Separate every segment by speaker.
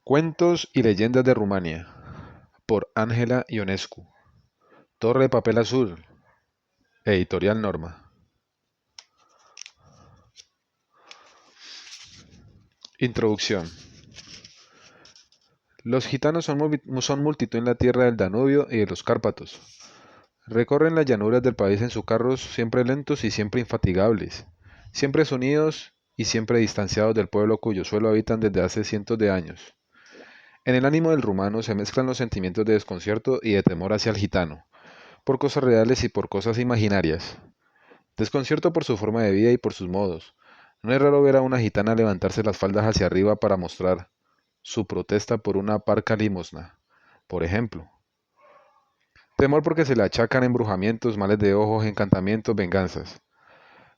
Speaker 1: Cuentos y leyendas de Rumania, por Ángela Ionescu. Torre de papel azul, editorial Norma. Introducción. Los gitanos son multitud en la tierra del Danubio y de los Cárpatos. Recorren las llanuras del país en sus carros siempre lentos y siempre infatigables, siempre unidos y siempre distanciados del pueblo cuyo suelo habitan desde hace cientos de años. En el ánimo del rumano se mezclan los sentimientos de desconcierto y de temor hacia el gitano, por cosas reales y por cosas imaginarias. Desconcierto por su forma de vida y por sus modos. No es raro ver a una gitana levantarse las faldas hacia arriba para mostrar su protesta por una parca limosna, por ejemplo. Temor porque se le achacan embrujamientos, males de ojos, encantamientos, venganzas.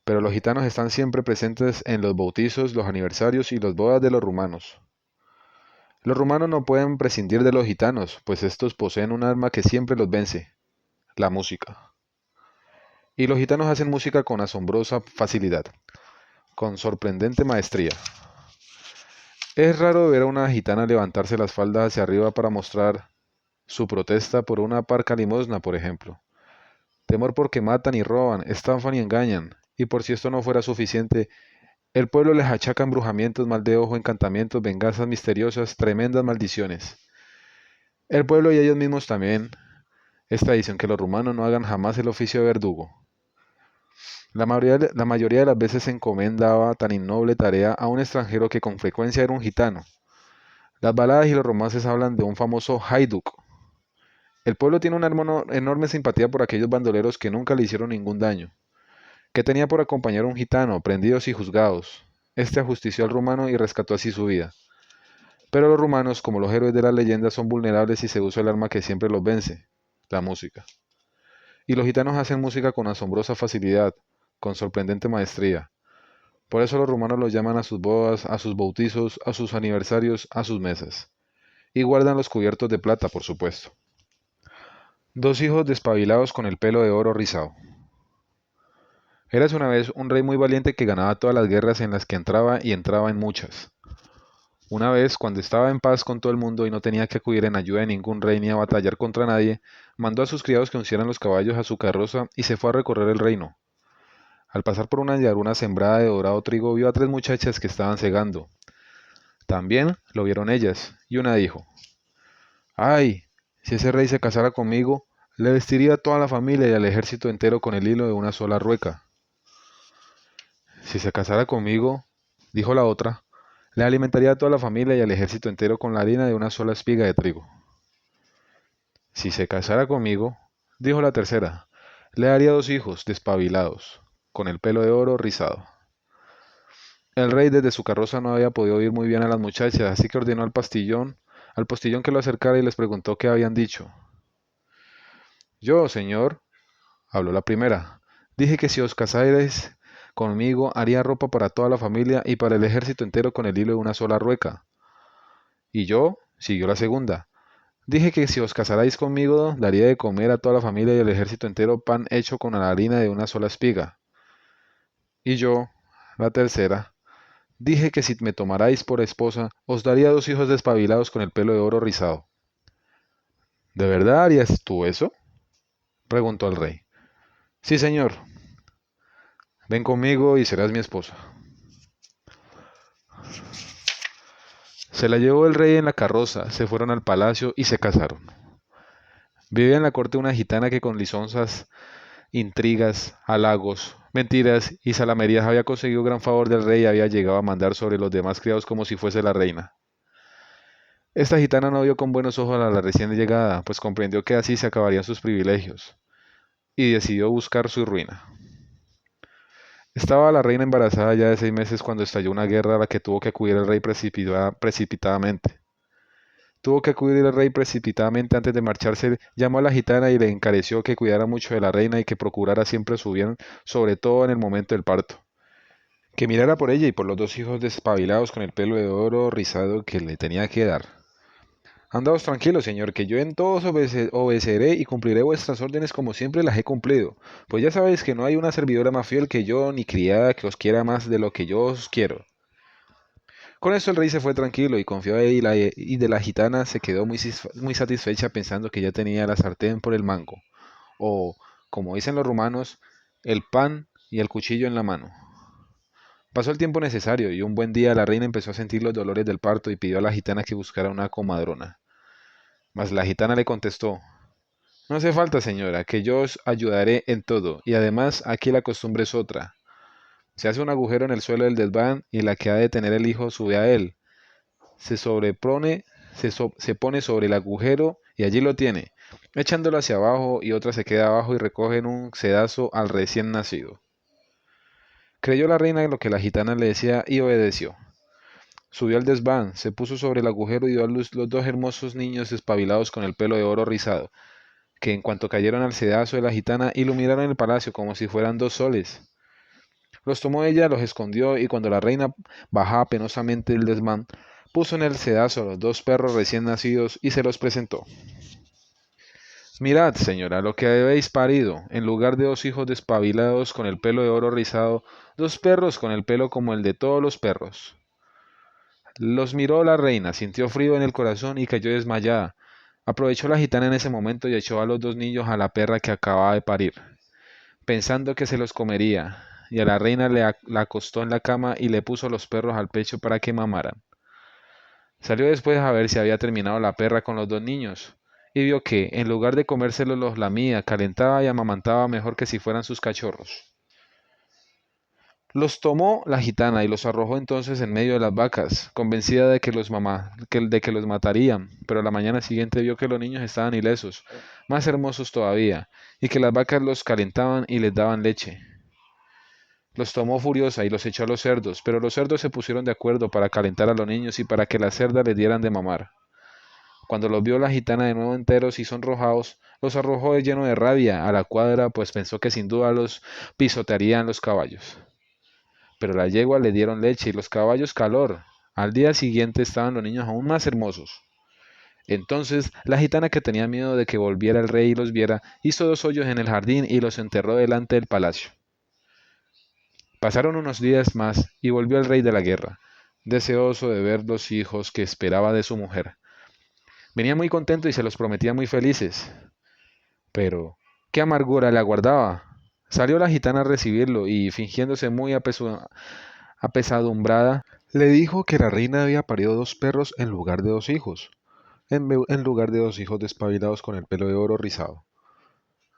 Speaker 1: Pero los gitanos están siempre presentes en los bautizos, los aniversarios y las bodas de los rumanos. Los rumanos no pueden prescindir de los gitanos, pues estos poseen un arma que siempre los vence, la música. Y los gitanos hacen música con asombrosa facilidad, con sorprendente maestría. Es raro ver a una gitana levantarse las faldas hacia arriba para mostrar su protesta por una parca limosna, por ejemplo. Temor porque matan y roban, estafan y engañan. Y por si esto no fuera suficiente, el pueblo les achaca embrujamientos, mal de ojo, encantamientos, venganzas misteriosas, tremendas maldiciones. El pueblo y ellos mismos también. Esta dicen que los rumanos no hagan jamás el oficio de verdugo. La mayoría de las veces se encomendaba tan innoble tarea a un extranjero que con frecuencia era un gitano. Las baladas y los romances hablan de un famoso haiduk. El pueblo tiene una enorme simpatía por aquellos bandoleros que nunca le hicieron ningún daño, que tenía por acompañar a un gitano, prendidos y juzgados. Este ajustició al rumano y rescató así su vida. Pero los rumanos, como los héroes de las leyendas, son vulnerables y se usa el arma que siempre los vence, la música. Y los gitanos hacen música con asombrosa facilidad, con sorprendente maestría. Por eso los rumanos los llaman a sus bodas, a sus bautizos, a sus aniversarios, a sus mesas. Y guardan los cubiertos de plata, por supuesto. Dos hijos despabilados con el pelo de oro rizado. Érase una vez un rey muy valiente que ganaba todas las guerras en las que entraba y entraba en muchas. Una vez, cuando estaba en paz con todo el mundo y no tenía que acudir en ayuda de ningún rey ni a batallar contra nadie, mandó a sus criados que uncieran los caballos a su carroza y se fue a recorrer el reino. Al pasar por una llanura sembrada de dorado trigo, vio a tres muchachas que estaban segando. También lo vieron ellas, y una dijo: «Ay, si ese rey se casara conmigo, le vestiría a toda la familia y al ejército entero con el hilo de una sola rueca». «Si se casara conmigo», dijo la otra, «le alimentaría a toda la familia y al ejército entero con la harina de una sola espiga de trigo». «Si se casara conmigo», dijo la tercera, «le daría dos hijos despabilados, con el pelo de oro rizado». El rey desde su carroza no había podido oír muy bien a las muchachas, así que ordenó al postillón que lo acercara y les preguntó qué habían dicho. «Yo, señor», habló la primera, «dije que si os casáis conmigo haría ropa para toda la familia y para el ejército entero con el hilo de una sola rueca». «Y yo», siguió la segunda, «dije que si os casarais conmigo daría de comer a toda la familia y al ejército entero pan hecho con la harina de una sola espiga». «Y yo», la tercera, «dije que si me tomarais por esposa os daría dos hijos despabilados con el pelo de oro rizado». «¿De verdad harías tú eso?», preguntó el rey. «Sí, señor. Ven conmigo y serás mi esposa». Se la llevó el rey en la carroza, se fueron al palacio y se casaron. Vivía en la corte una gitana que con lisonjas, intrigas, halagos, mentiras y salamerías había conseguido gran favor del rey y había llegado a mandar sobre los demás criados como si fuese la reina. Esta gitana no vio con buenos ojos a la recién llegada, pues comprendió que así se acabarían sus privilegios, y decidió buscar su ruina. Estaba la reina embarazada ya de 6 meses cuando estalló una guerra a la que tuvo que acudir el rey precipitadamente. Tuvo que acudir el rey precipitadamente antes de marcharse, llamó a la gitana y le encareció que cuidara mucho de la reina y que procurara siempre su bien, sobre todo en el momento del parto. Que mirara por ella y por los dos hijos despabilados con el pelo de oro rizado que le tenía que dar. «Andaos tranquilos, señor, que yo en todos obedeceré y cumpliré vuestras órdenes como siempre las he cumplido, pues ya sabéis que no hay una servidora más fiel que yo, ni criada que os quiera más de lo que yo os quiero». Con esto el rey se fue tranquilo y confió y de la gitana se quedó muy satisfecha pensando que ya tenía la sartén por el mango, o, como dicen los rumanos, el pan y el cuchillo en la mano. Pasó el tiempo necesario y un buen día la reina empezó a sentir los dolores del parto y pidió a la gitana que buscara una comadrona. Mas la gitana le contestó: no hace falta, señora, que yo os ayudaré en todo, y además aquí la costumbre es otra. Se hace un agujero en el suelo del desván y la que ha de tener el hijo sube a él. Se sobrepone, se pone sobre el agujero y allí lo tiene, echándolo hacia abajo y otra se queda abajo y recoge en un sedazo al recién nacido. Creyó la reina lo que la gitana le decía y obedeció. Subió al desván, se puso sobre el agujero y dio a luz los dos hermosos niños despabilados con el pelo de oro rizado, que en cuanto cayeron al sedazo de la gitana iluminaron el palacio como si fueran dos soles. Los tomó ella, los escondió y cuando la reina bajaba penosamente el desván, puso en el sedazo a los dos perros recién nacidos y se los presentó. Mirad, señora, lo que habéis parido, en lugar de dos hijos despabilados con el pelo de oro rizado, dos perros con el pelo como el de todos los perros. Los miró la reina, sintió frío en el corazón y cayó desmayada. Aprovechó la gitana en ese momento y echó a los dos niños a la perra que acababa de parir, pensando que se los comería, y a la reina la acostó en la cama y le puso los perros al pecho para que mamaran. Salió después a ver si había terminado la perra con los dos niños, y vio que, en lugar de comérselos, los lamía, calentaba y amamantaba mejor que si fueran sus cachorros. Los tomó la gitana y los arrojó entonces en medio de las vacas, convencida de que de que los matarían, pero a la mañana siguiente vio que los niños estaban ilesos, más hermosos todavía, y que las vacas los calentaban y les daban leche. Los tomó furiosa y los echó a los cerdos, pero los cerdos se pusieron de acuerdo para calentar a los niños y para que las cerdas les dieran de mamar. Cuando los vio la gitana de nuevo enteros y sonrojados, los arrojó lleno de rabia a la cuadra, pues pensó que sin duda los pisotearían los caballos. Pero las yeguas le dieron leche y los caballos calor. Al día siguiente estaban los niños aún más hermosos. Entonces la gitana, que tenía miedo de que volviera el rey y los viera, hizo dos hoyos en el jardín y los enterró delante del palacio. Pasaron unos días más y volvió el rey de la guerra, deseoso de ver los hijos que esperaba de su mujer. Venía muy contento y se los prometía muy felices. Pero, ¿qué amargura le aguardaba? Salió la gitana a recibirlo y, fingiéndose muy apesadumbrada, le dijo que la reina había parido dos perros en lugar de dos hijos, en lugar de dos hijos despabilados con el pelo de oro rizado.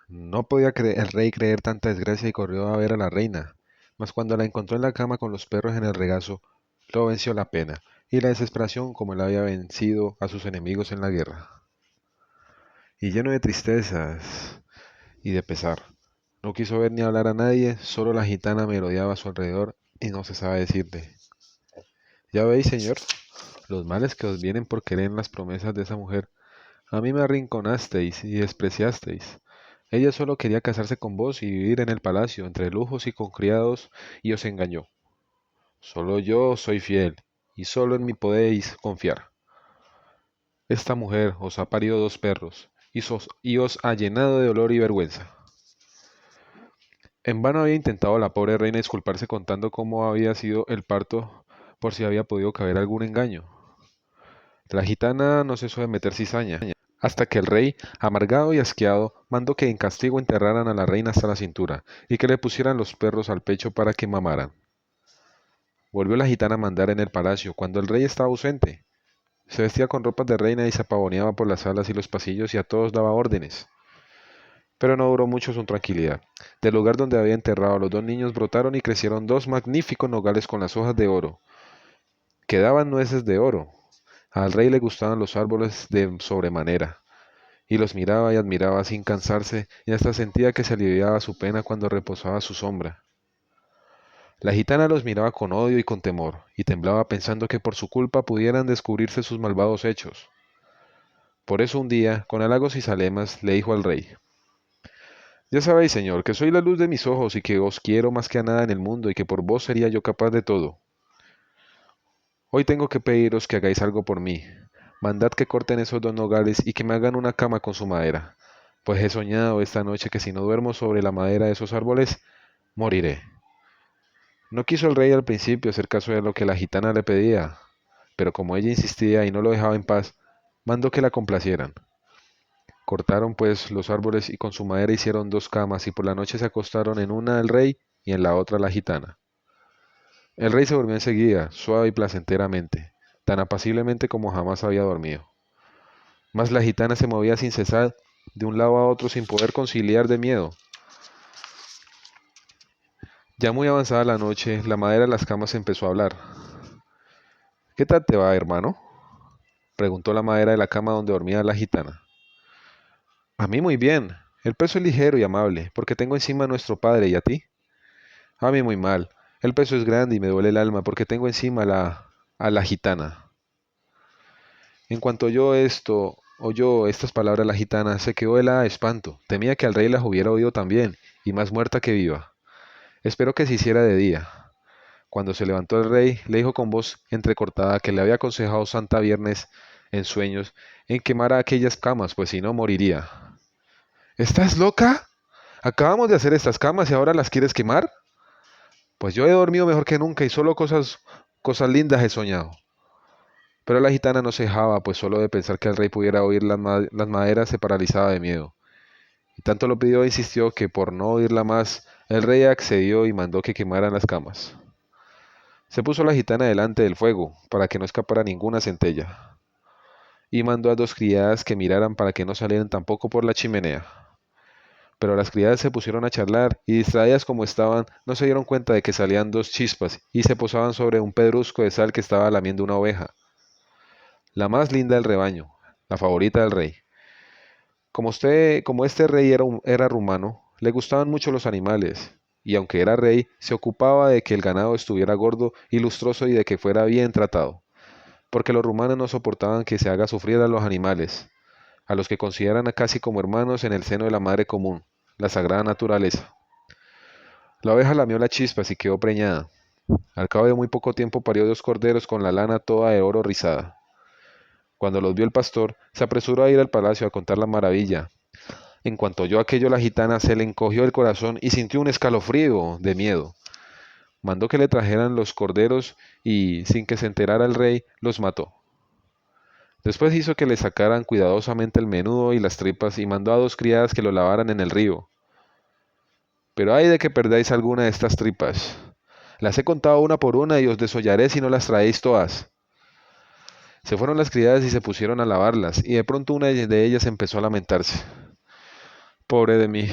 Speaker 1: No podía el rey creer tanta desgracia y corrió a ver a la reina, mas cuando la encontró en la cama con los perros en el regazo, lo venció la pena y la desesperación como él había vencido a sus enemigos en la guerra. Y lleno de tristezas y de pesar, no quiso ver ni hablar a nadie, solo la gitana merodeaba a su alrededor y no cesaba de decirle: ya veis, señor, los males que os vienen por querer en las promesas de esa mujer. A mí me arrinconasteis y despreciasteis. Ella solo quería casarse con vos y vivir en el palacio, entre lujos y con criados, y os engañó. Solo yo soy fiel, y solo en mí podéis confiar. Esta mujer os ha parido dos perros, y os ha llenado de dolor y vergüenza. En vano había intentado la pobre reina disculparse contando cómo había sido el parto, por si había podido caber algún engaño. La gitana no cesó de meter cizaña, hasta que el rey, amargado y asqueado, mandó que en castigo enterraran a la reina hasta la cintura, y que le pusieran los perros al pecho para que mamaran. Volvió la gitana a mandar en el palacio, cuando el rey estaba ausente. Se vestía con ropas de reina y se pavoneaba por las salas y los pasillos y a todos daba órdenes. Pero no duró mucho su tranquilidad. Del lugar donde había enterrado a los dos niños brotaron y crecieron dos magníficos nogales con las hojas de oro, que daban nueces de oro. Al rey le gustaban los árboles de sobremanera, y los miraba y admiraba sin cansarse, y hasta sentía que se aliviaba su pena cuando reposaba a su sombra. La gitana los miraba con odio y con temor, y temblaba pensando que por su culpa pudieran descubrirse sus malvados hechos. Por eso un día, con halagos y zalemas, le dijo al rey: ya sabéis, señor, que soy la luz de mis ojos y que os quiero más que a nada en el mundo y que por vos sería yo capaz de todo. Hoy tengo que pediros que hagáis algo por mí. Mandad que corten esos dos nogales y que me hagan una cama con su madera, pues he soñado esta noche que si no duermo sobre la madera de esos árboles, moriré. No quiso el rey al principio hacer caso de lo que la gitana le pedía, pero como ella insistía y no lo dejaba en paz, mandó que la complacieran. Cortaron pues los árboles y con su madera hicieron dos camas y por la noche se acostaron en una el rey y en la otra la gitana. El rey se durmió enseguida, suave y placenteramente, tan apaciblemente como jamás había dormido. Mas la gitana se movía sin cesar de un lado a otro sin poder conciliar de miedo. Ya muy avanzada la noche, la madera de las camas empezó a hablar. ¿Qué tal te va, hermano?, preguntó la madera de la cama donde dormía la gitana. A mí muy bien. El peso es ligero y amable, porque tengo encima a nuestro padre, ¿y a ti? A mí muy mal. El peso es grande y me duele el alma, porque tengo encima a la gitana. En cuanto oyó estas palabras la gitana, se quedó helada de espanto. Temía que al rey las hubiera oído también, y más muerta que viva. Esperó que se hiciera de día. Cuando se levantó el rey, le dijo con voz entrecortada que le había aconsejado Santa Viernes en sueños en quemara aquellas camas, pues si no moriría. ¿Estás loca? Acabamos de hacer estas camas y ahora las quieres quemar. Pues yo he dormido mejor que nunca y solo cosas lindas he soñado. Pero la gitana no se dejaba, pues solo de pensar que el rey pudiera oír las maderas se paralizaba de miedo. Y tanto lo pidió e insistió que por no oírla más, el rey accedió y mandó que quemaran las camas. Se puso la gitana delante del fuego, para que no escapara ninguna centella, y mandó a dos criadas que miraran para que no salieran tampoco por la chimenea. Pero las criadas se pusieron a charlar y distraídas como estaban, no se dieron cuenta de que salían dos chispas y se posaban sobre un pedrusco de sal que estaba lamiendo una oveja, la más linda del rebaño, la favorita del rey. Como este rey era rumano, le gustaban mucho los animales, y aunque era rey, se ocupaba de que el ganado estuviera gordo y lustroso y de que fuera bien tratado, porque los rumanos no soportaban que se haga sufrir a los animales, a los que consideran a casi como hermanos en el seno de la madre común, la sagrada naturaleza. La oveja lamió la chispa y quedó preñada. Al cabo de muy poco tiempo parió dos corderos con la lana toda de oro rizada. Cuando los vio el pastor, se apresuró a ir al palacio a contar la maravilla. En cuanto oyó aquello, la gitana se le encogió el corazón y sintió un escalofrío de miedo. Mandó que le trajeran los corderos y, sin que se enterara el rey, los mató. Después hizo que le sacaran cuidadosamente el menudo y las tripas y mandó a dos criadas que lo lavaran en el río. Pero ay de que perdáis alguna de estas tripas. Las he contado una por una y os desollaré si no las traéis todas. Se fueron las criadas y se pusieron a lavarlas, y de pronto una de ellas empezó a lamentarse. Pobre de mí,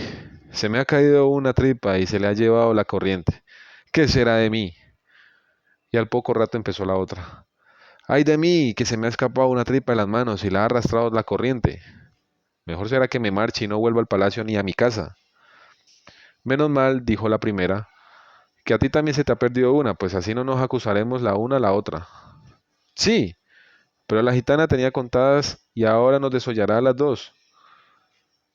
Speaker 1: se me ha caído una tripa y se le ha llevado la corriente. ¿Qué será de mí? Y al poco rato empezó la otra. Ay de mí, que se me ha escapado una tripa de las manos y la ha arrastrado la corriente. Mejor será que me marche y no vuelva al palacio ni a mi casa. Menos mal, dijo la primera, que a ti también se te ha perdido una, pues así no nos acusaremos la una a la otra. Sí, pero la gitana tenía contadas y ahora nos desollará a las dos.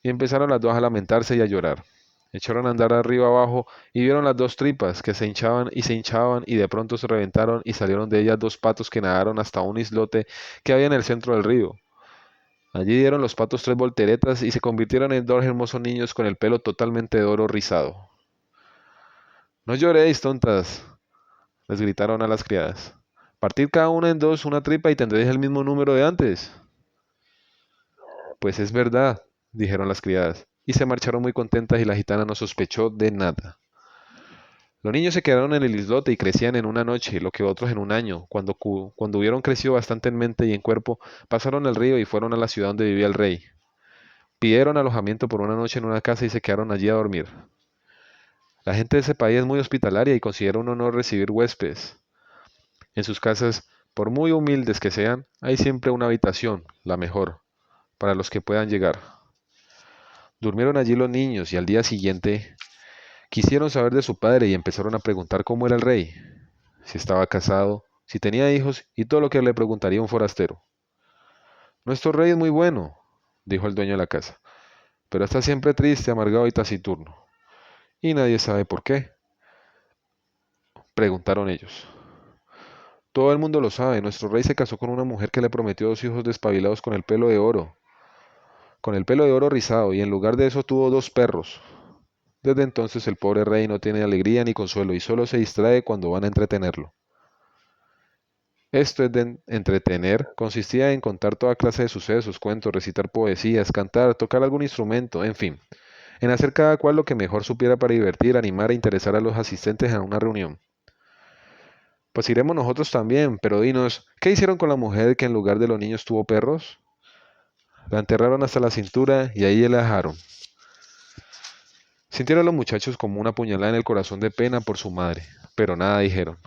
Speaker 1: Y empezaron las dos a lamentarse y a llorar. Echaron a andar arriba abajo y vieron las dos tripas que se hinchaban y de pronto se reventaron y salieron de ellas dos patos que nadaron hasta un islote que había en el centro del río. Allí dieron los patos tres volteretas y se convirtieron en dos hermosos niños con el pelo totalmente de oro rizado. No lloréis, tontas, les gritaron a las criadas. Partid cada una en dos una tripa y tendréis el mismo número de antes. Pues es verdad, dijeron las criadas, y se marcharon muy contentas y la gitana no sospechó de nada. Los niños se quedaron en el islote y crecían en una noche, lo que otros en un año. Cuando hubieron crecido bastante en mente y en cuerpo, pasaron el río y fueron a la ciudad donde vivía el rey. Pidieron alojamiento por una noche en una casa y se quedaron allí a dormir. La gente de ese país es muy hospitalaria y considera un honor recibir huéspedes. En sus casas, por muy humildes que sean, hay siempre una habitación, la mejor, para los que puedan llegar. Durmieron allí los niños y al día siguiente quisieron saber de su padre y empezaron a preguntar cómo era el rey, si estaba casado, si tenía hijos y todo lo que le preguntaría un forastero. Nuestro rey es muy bueno, dijo el dueño de la casa, pero está siempre triste, amargado y taciturno. Y nadie sabe por qué, preguntaron ellos. Todo el mundo lo sabe, nuestro rey se casó con una mujer que le prometió dos hijos despabilados con el pelo de oro rizado, y en lugar de eso tuvo dos perros. Desde entonces el pobre rey no tiene alegría ni consuelo y solo se distrae cuando van a entretenerlo. Esto es de entretener, consistía en contar toda clase de sucesos, cuentos, recitar poesías, cantar, tocar algún instrumento, en fin, en hacer cada cual lo que mejor supiera para divertir, animar e interesar a los asistentes a una reunión. Pues iremos nosotros también, pero dinos, ¿qué hicieron con la mujer que en lugar de los niños tuvo perros? La enterraron hasta la cintura y ahí la dejaron. Sintieron los muchachos como una puñalada en el corazón de pena por su madre, pero nada dijeron.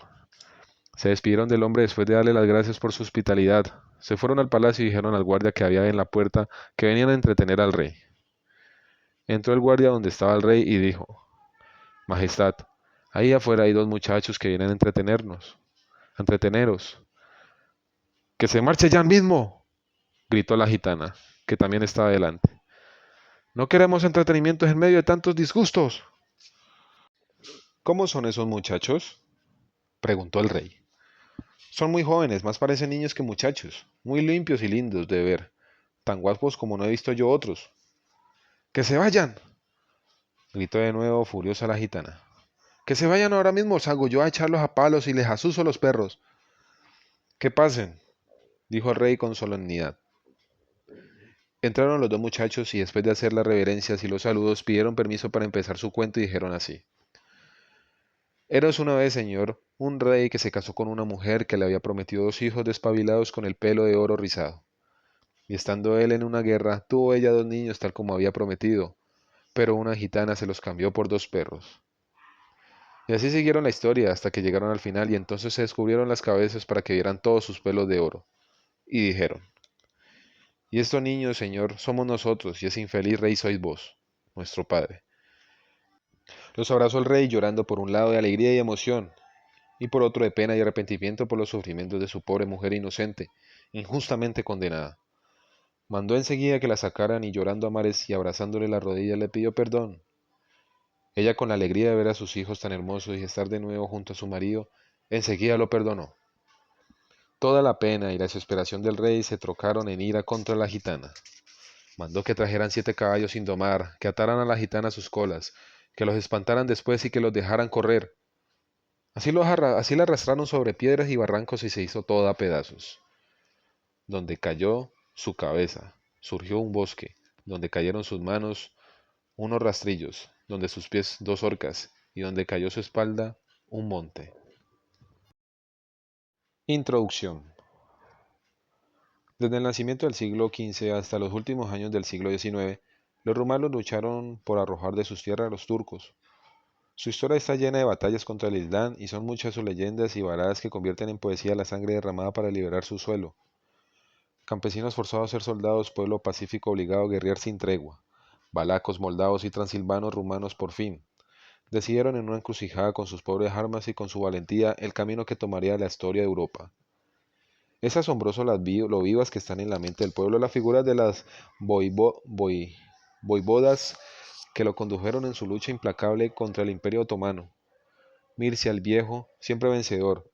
Speaker 1: Se despidieron del hombre después de darle las gracias por su hospitalidad. Se fueron al palacio y dijeron al guardia que había en la puerta que venían a entretener al rey. Entró el guardia donde estaba el rey y dijo, Majestad, ahí afuera hay dos muchachos que vienen a entreteneros. ¡Que se marche ya mismo! Gritó la gitana, que también estaba delante. No queremos entretenimientos en medio de tantos disgustos. ¿Cómo son esos muchachos? Preguntó el rey. Son muy jóvenes, más parecen niños que muchachos, muy limpios y lindos de ver, tan guapos como no he visto yo otros. ¡Que se vayan! Gritó de nuevo furiosa la gitana. ¡Que se vayan ahora mismo! Salgo yo a echarlos a palos y les asuso los perros. ¡Que pasen! Dijo el rey con solemnidad. Entraron los dos muchachos y después de hacer las reverencias y los saludos pidieron permiso para empezar su cuento y dijeron así. Eras una vez, señor, un rey que se casó con una mujer que le había prometido dos hijos despabilados con el pelo de oro rizado. Y estando él en una guerra, tuvo ella dos niños tal como había prometido, pero una gitana se los cambió por dos perros. Y así siguieron la historia hasta que llegaron al final y entonces se descubrieron las cabezas para que vieran todos sus pelos de oro. Y dijeron, y estos niños, señor, somos nosotros, y ese infeliz rey sois vos, nuestro padre. Los abrazó el rey llorando por un lado de alegría y emoción, y por otro de pena y arrepentimiento por los sufrimientos de su pobre mujer inocente, injustamente condenada. Mandó enseguida que la sacaran y llorando a mares y abrazándole las rodillas le pidió perdón. Ella con la alegría de ver a sus hijos tan hermosos y estar de nuevo junto a su marido, enseguida lo perdonó. Toda la pena y la desesperación del rey se trocaron en ira contra la gitana. Mandó que trajeran 7 caballos sin domar, que ataran a la gitana a sus colas, que los espantaran después y que los dejaran correr. Así la arrastraron sobre piedras y barrancos y se hizo toda a pedazos. Donde cayó su cabeza, surgió un bosque, donde cayeron sus manos, unos rastrillos, donde sus pies dos orcas, y donde cayó su espalda, un monte. Introducción. Desde el nacimiento del siglo XV hasta los últimos años del siglo XIX, los rumanos lucharon por arrojar de sus tierras a los turcos. Su historia está llena de batallas contra el Islam y son muchas sus leyendas y baladas que convierten en poesía la sangre derramada para liberar su suelo. Campesinos forzados a ser soldados, pueblo pacífico obligado a guerrear sin tregua. Valacos, moldavos y transilvanos rumanos por fin decidieron en una encrucijada con sus pobres armas y con su valentía el camino que tomaría la historia de Europa. Es asombroso lo vivas que están en la mente del pueblo las figuras de las voivodas que lo condujeron en su lucha implacable contra el Imperio Otomano. Mircea el Viejo, siempre vencedor.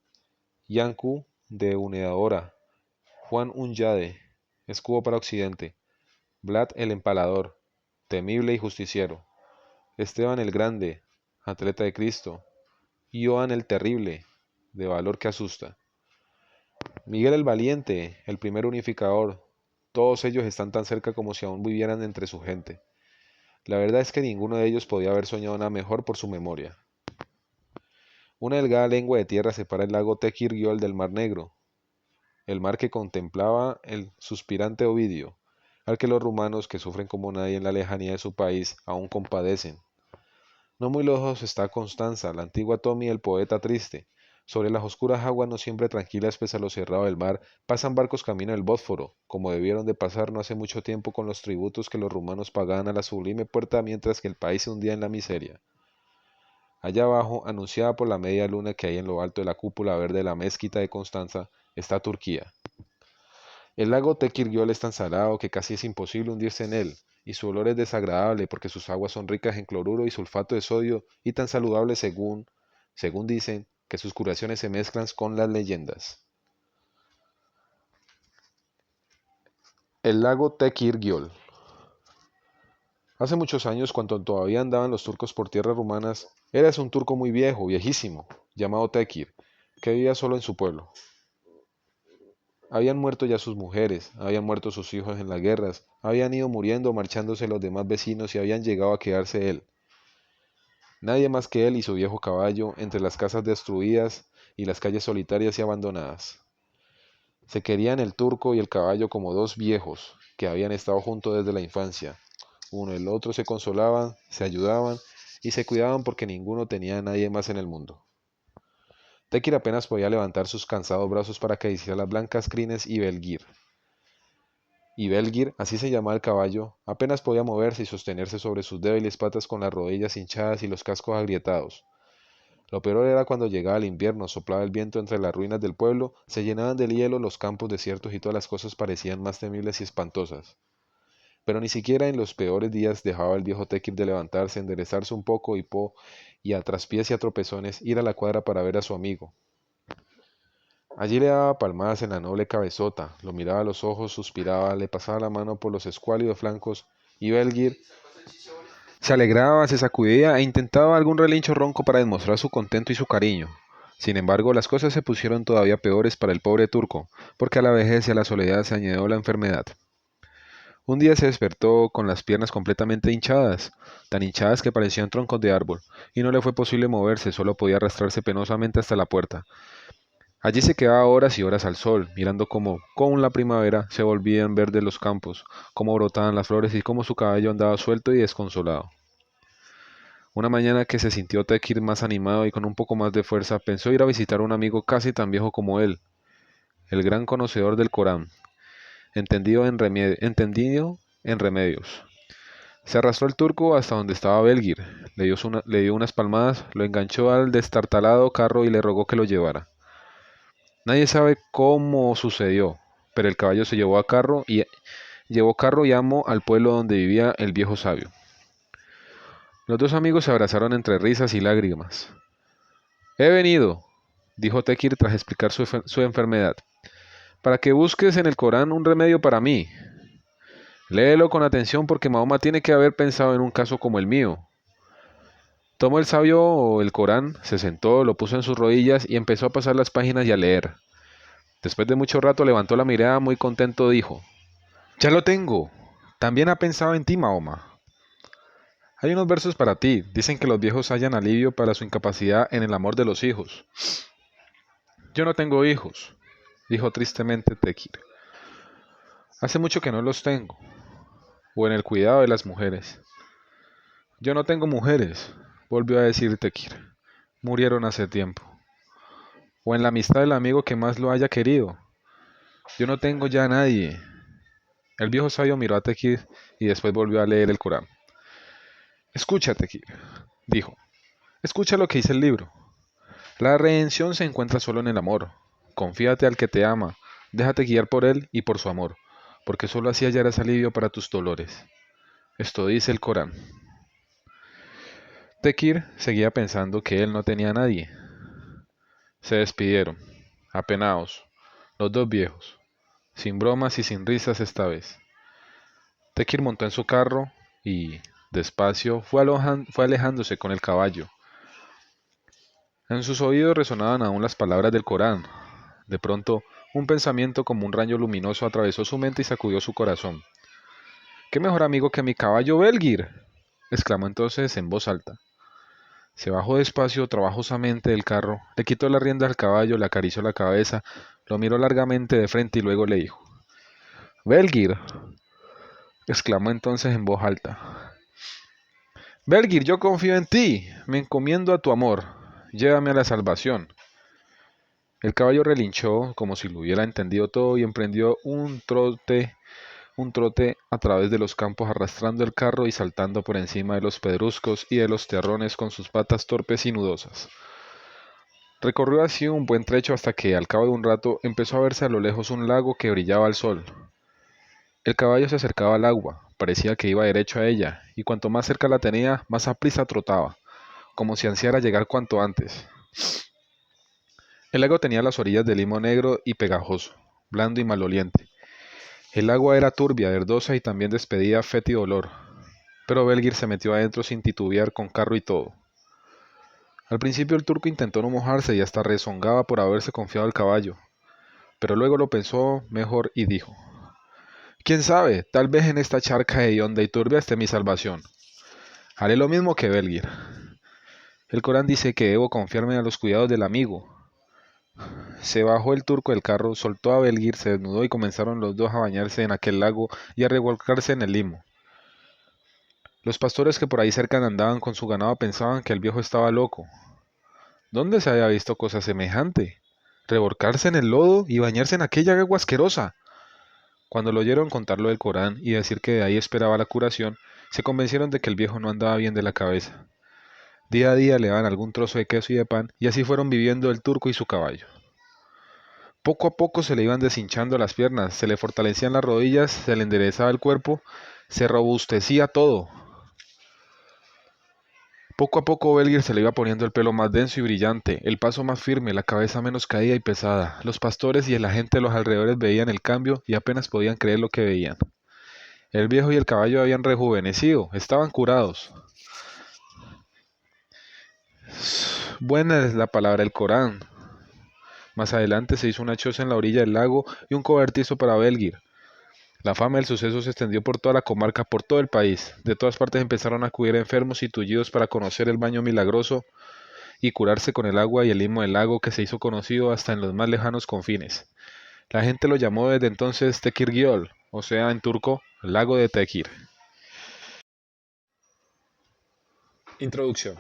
Speaker 1: Yanku de Unedadora. Juan Unyade, escudo para Occidente. Vlad el Empalador, temible y justiciero. Esteban el Grande, atleta de Cristo. Ioan el Terrible, de valor que asusta. Miguel el Valiente, el primer unificador. Todos ellos están tan cerca como si aún vivieran entre su gente. La verdad es que ninguno de ellos podía haber soñado nada mejor por su memoria. Una delgada lengua de tierra separa el lago Tequirriol del Mar Negro, el mar que contemplaba el suspirante Ovidio, al que los rumanos, que sufren como nadie en la lejanía de su país, aún compadecen. No muy lejos está Constanza, la antigua Tommy, el poeta triste. Sobre las oscuras aguas no siempre tranquilas pese a lo cerrado del mar, pasan barcos camino del Bósforo, como debieron de pasar no hace mucho tiempo con los tributos que los rumanos pagaban a la sublime puerta mientras que el país se hundía en la miseria. Allá abajo, anunciada por la media luna que hay en lo alto de la cúpula verde de la mezquita de Constanza, está Turquía. El lago Tequirguiol es tan salado que casi es imposible hundirse en él, y su olor es desagradable porque sus aguas son ricas en cloruro y sulfato de sodio y tan saludables según dicen, que sus curaciones se mezclan con las leyendas. El lago Tequirguiol. Hace muchos años, cuando todavía andaban los turcos por tierras rumanas, eras un turco muy viejo, viejísimo, llamado Tekir, que vivía solo en su pueblo. Habían muerto ya sus mujeres, habían muerto sus hijos en las guerras, habían ido muriendo o marchándose los demás vecinos y habían llegado a quedarse él. Nadie más que él y su viejo caballo entre las casas destruidas y las calles solitarias y abandonadas. Se querían el turco y el caballo como dos viejos que habían estado juntos desde la infancia. Uno y el otro se consolaban, se ayudaban y se cuidaban porque ninguno tenía a nadie más en el mundo. Tekir apenas podía levantar sus cansados brazos para acariciar las blancas crines y Belgir, así se llamaba el caballo, apenas podía moverse y sostenerse sobre sus débiles patas con las rodillas hinchadas y los cascos agrietados. Lo peor era cuando llegaba el invierno, soplaba el viento entre las ruinas del pueblo, se llenaban de hielo los campos desiertos y todas las cosas parecían más temibles y espantosas. Pero ni siquiera en los peores días dejaba el viejo Tekir de levantarse, enderezarse un poco y a traspiés y a tropezones ir a la cuadra para ver a su amigo. Allí le daba palmadas en la noble cabezota, lo miraba a los ojos, suspiraba, le pasaba la mano por los escuálidos flancos, y Belgir se alegraba, se sacudía e intentaba algún relincho ronco para demostrar su contento y su cariño. Sin embargo, las cosas se pusieron todavía peores para el pobre turco, porque a la vejez y a la soledad se añadió la enfermedad. Un día se despertó con las piernas completamente hinchadas, tan hinchadas que parecían troncos de árbol, y no le fue posible moverse, solo podía arrastrarse penosamente hasta la puerta. Allí se quedaba horas y horas al sol, mirando cómo, con la primavera, se volvían verdes los campos, cómo brotaban las flores y cómo su caballo andaba suelto y desconsolado. Una mañana que se sintió Tekir más animado y con un poco más de fuerza, pensó ir a visitar a un amigo casi tan viejo como él, el gran conocedor del Corán, entendido en remedios. Se arrastró el turco hasta donde estaba Belgir, le dio unas palmadas, lo enganchó al destartalado carro y le rogó que lo llevara. Nadie sabe cómo sucedió, pero el caballo se llevó carro y amo al pueblo donde vivía el viejo sabio. Los dos amigos se abrazaron entre risas y lágrimas. He venido, dijo Tekir tras explicar su enfermedad, para que busques en el Corán un remedio para mí. Léelo con atención porque Mahoma tiene que haber pensado en un caso como el mío. Tomó el sabio el Corán, se sentó, lo puso en sus rodillas y empezó a pasar las páginas y a leer. Después de mucho rato levantó la mirada muy contento, dijo: Ya lo tengo. También ha pensado en ti, Mahoma. Hay unos versos para ti. Dicen que los viejos hallan alivio para su incapacidad en el amor de los hijos. Yo no tengo hijos, dijo tristemente Tekir. Hace mucho que no los tengo. O en el cuidado de las mujeres. Yo no tengo mujeres, volvió a decir Tekir. Murieron hace tiempo. O en la amistad del amigo que más lo haya querido. Yo no tengo ya a nadie. El viejo sabio miró a Tekir y después volvió a leer el Corán. Escucha, Tekir, dijo. Escucha lo que dice el libro. La redención se encuentra solo en el amor. Confíate al que te ama, déjate guiar por él y por su amor, porque solo así hallarás alivio para tus dolores. Esto dice el Corán. Tekir seguía pensando que él no tenía a nadie. Se despidieron, apenados, los dos viejos, sin bromas y sin risas esta vez. Tekir montó en su carro y, despacio, fue alejándose con el caballo. En sus oídos resonaban aún las palabras del Corán. De pronto, un pensamiento como un rayo luminoso atravesó su mente y sacudió su corazón. ¿Qué mejor amigo que mi caballo Belgir? Exclamó entonces en voz alta. Se bajó despacio, trabajosamente del carro, le quitó la rienda al caballo, le acarició la cabeza, lo miró largamente de frente y luego le dijo: Belgir, exclamó entonces en voz alta. Belgir, yo confío en ti, me encomiendo a tu amor, llévame a la salvación. El caballo relinchó como si lo hubiera entendido todo y emprendió un trote a través de los campos arrastrando el carro y saltando por encima de los pedruscos y de los terrones con sus patas torpes y nudosas. Recorrió así un buen trecho hasta que, al cabo de un rato, empezó a verse a lo lejos un lago que brillaba al sol. El caballo se acercaba al agua, parecía que iba derecho a ella, y cuanto más cerca la tenía, más aprisa trotaba, como si ansiara llegar cuanto antes. El lago tenía las orillas de limo negro y pegajoso, blando y maloliente. El agua era turbia, verdosa y también despedía fétido olor, pero Belgir se metió adentro sin titubear con carro y todo. Al principio el turco intentó no mojarse y hasta rezongaba por haberse confiado al caballo, pero luego lo pensó mejor y dijo, «¿Quién sabe? Tal vez en esta charca hedionda y turbia esté mi salvación. Haré lo mismo que Belgir. El Corán dice que debo confiarme a los cuidados del amigo». Se bajó el turco del carro, soltó a Belgir, se desnudó y comenzaron los dos a bañarse en aquel lago y a revolcarse en el limo. Los pastores que por ahí cerca andaban con su ganado pensaban que el viejo estaba loco. ¿Dónde se había visto cosa semejante? Revolcarse en el lodo y bañarse en aquella agua asquerosa. Cuando lo oyeron contar lo del Corán y decir que de ahí esperaba la curación, se convencieron de que el viejo no andaba bien de la cabeza. Día a día le daban algún trozo de queso y de pan, y así fueron viviendo el turco y su caballo. Poco a poco se le iban deshinchando las piernas, se le fortalecían las rodillas, se le enderezaba el cuerpo, se robustecía todo. Poco a poco Belgier se le iba poniendo el pelo más denso y brillante, el paso más firme, la cabeza menos caída y pesada. Los pastores y la gente de los alrededores veían el cambio y apenas podían creer lo que veían. El viejo y el caballo habían rejuvenecido, estaban curados. Buena es la palabra del Corán. Más adelante se hizo una choza en la orilla del lago y un cobertizo para Belgir. La fama del suceso se extendió por toda la comarca, por todo el país. De todas partes empezaron a acudir enfermos y tullidos para conocer el baño milagroso y curarse con el agua y el limo del lago que se hizo conocido hasta en los más lejanos confines. La gente lo llamó desde entonces Tekirgiol, o sea, en turco, lago de Tekir. Introducción.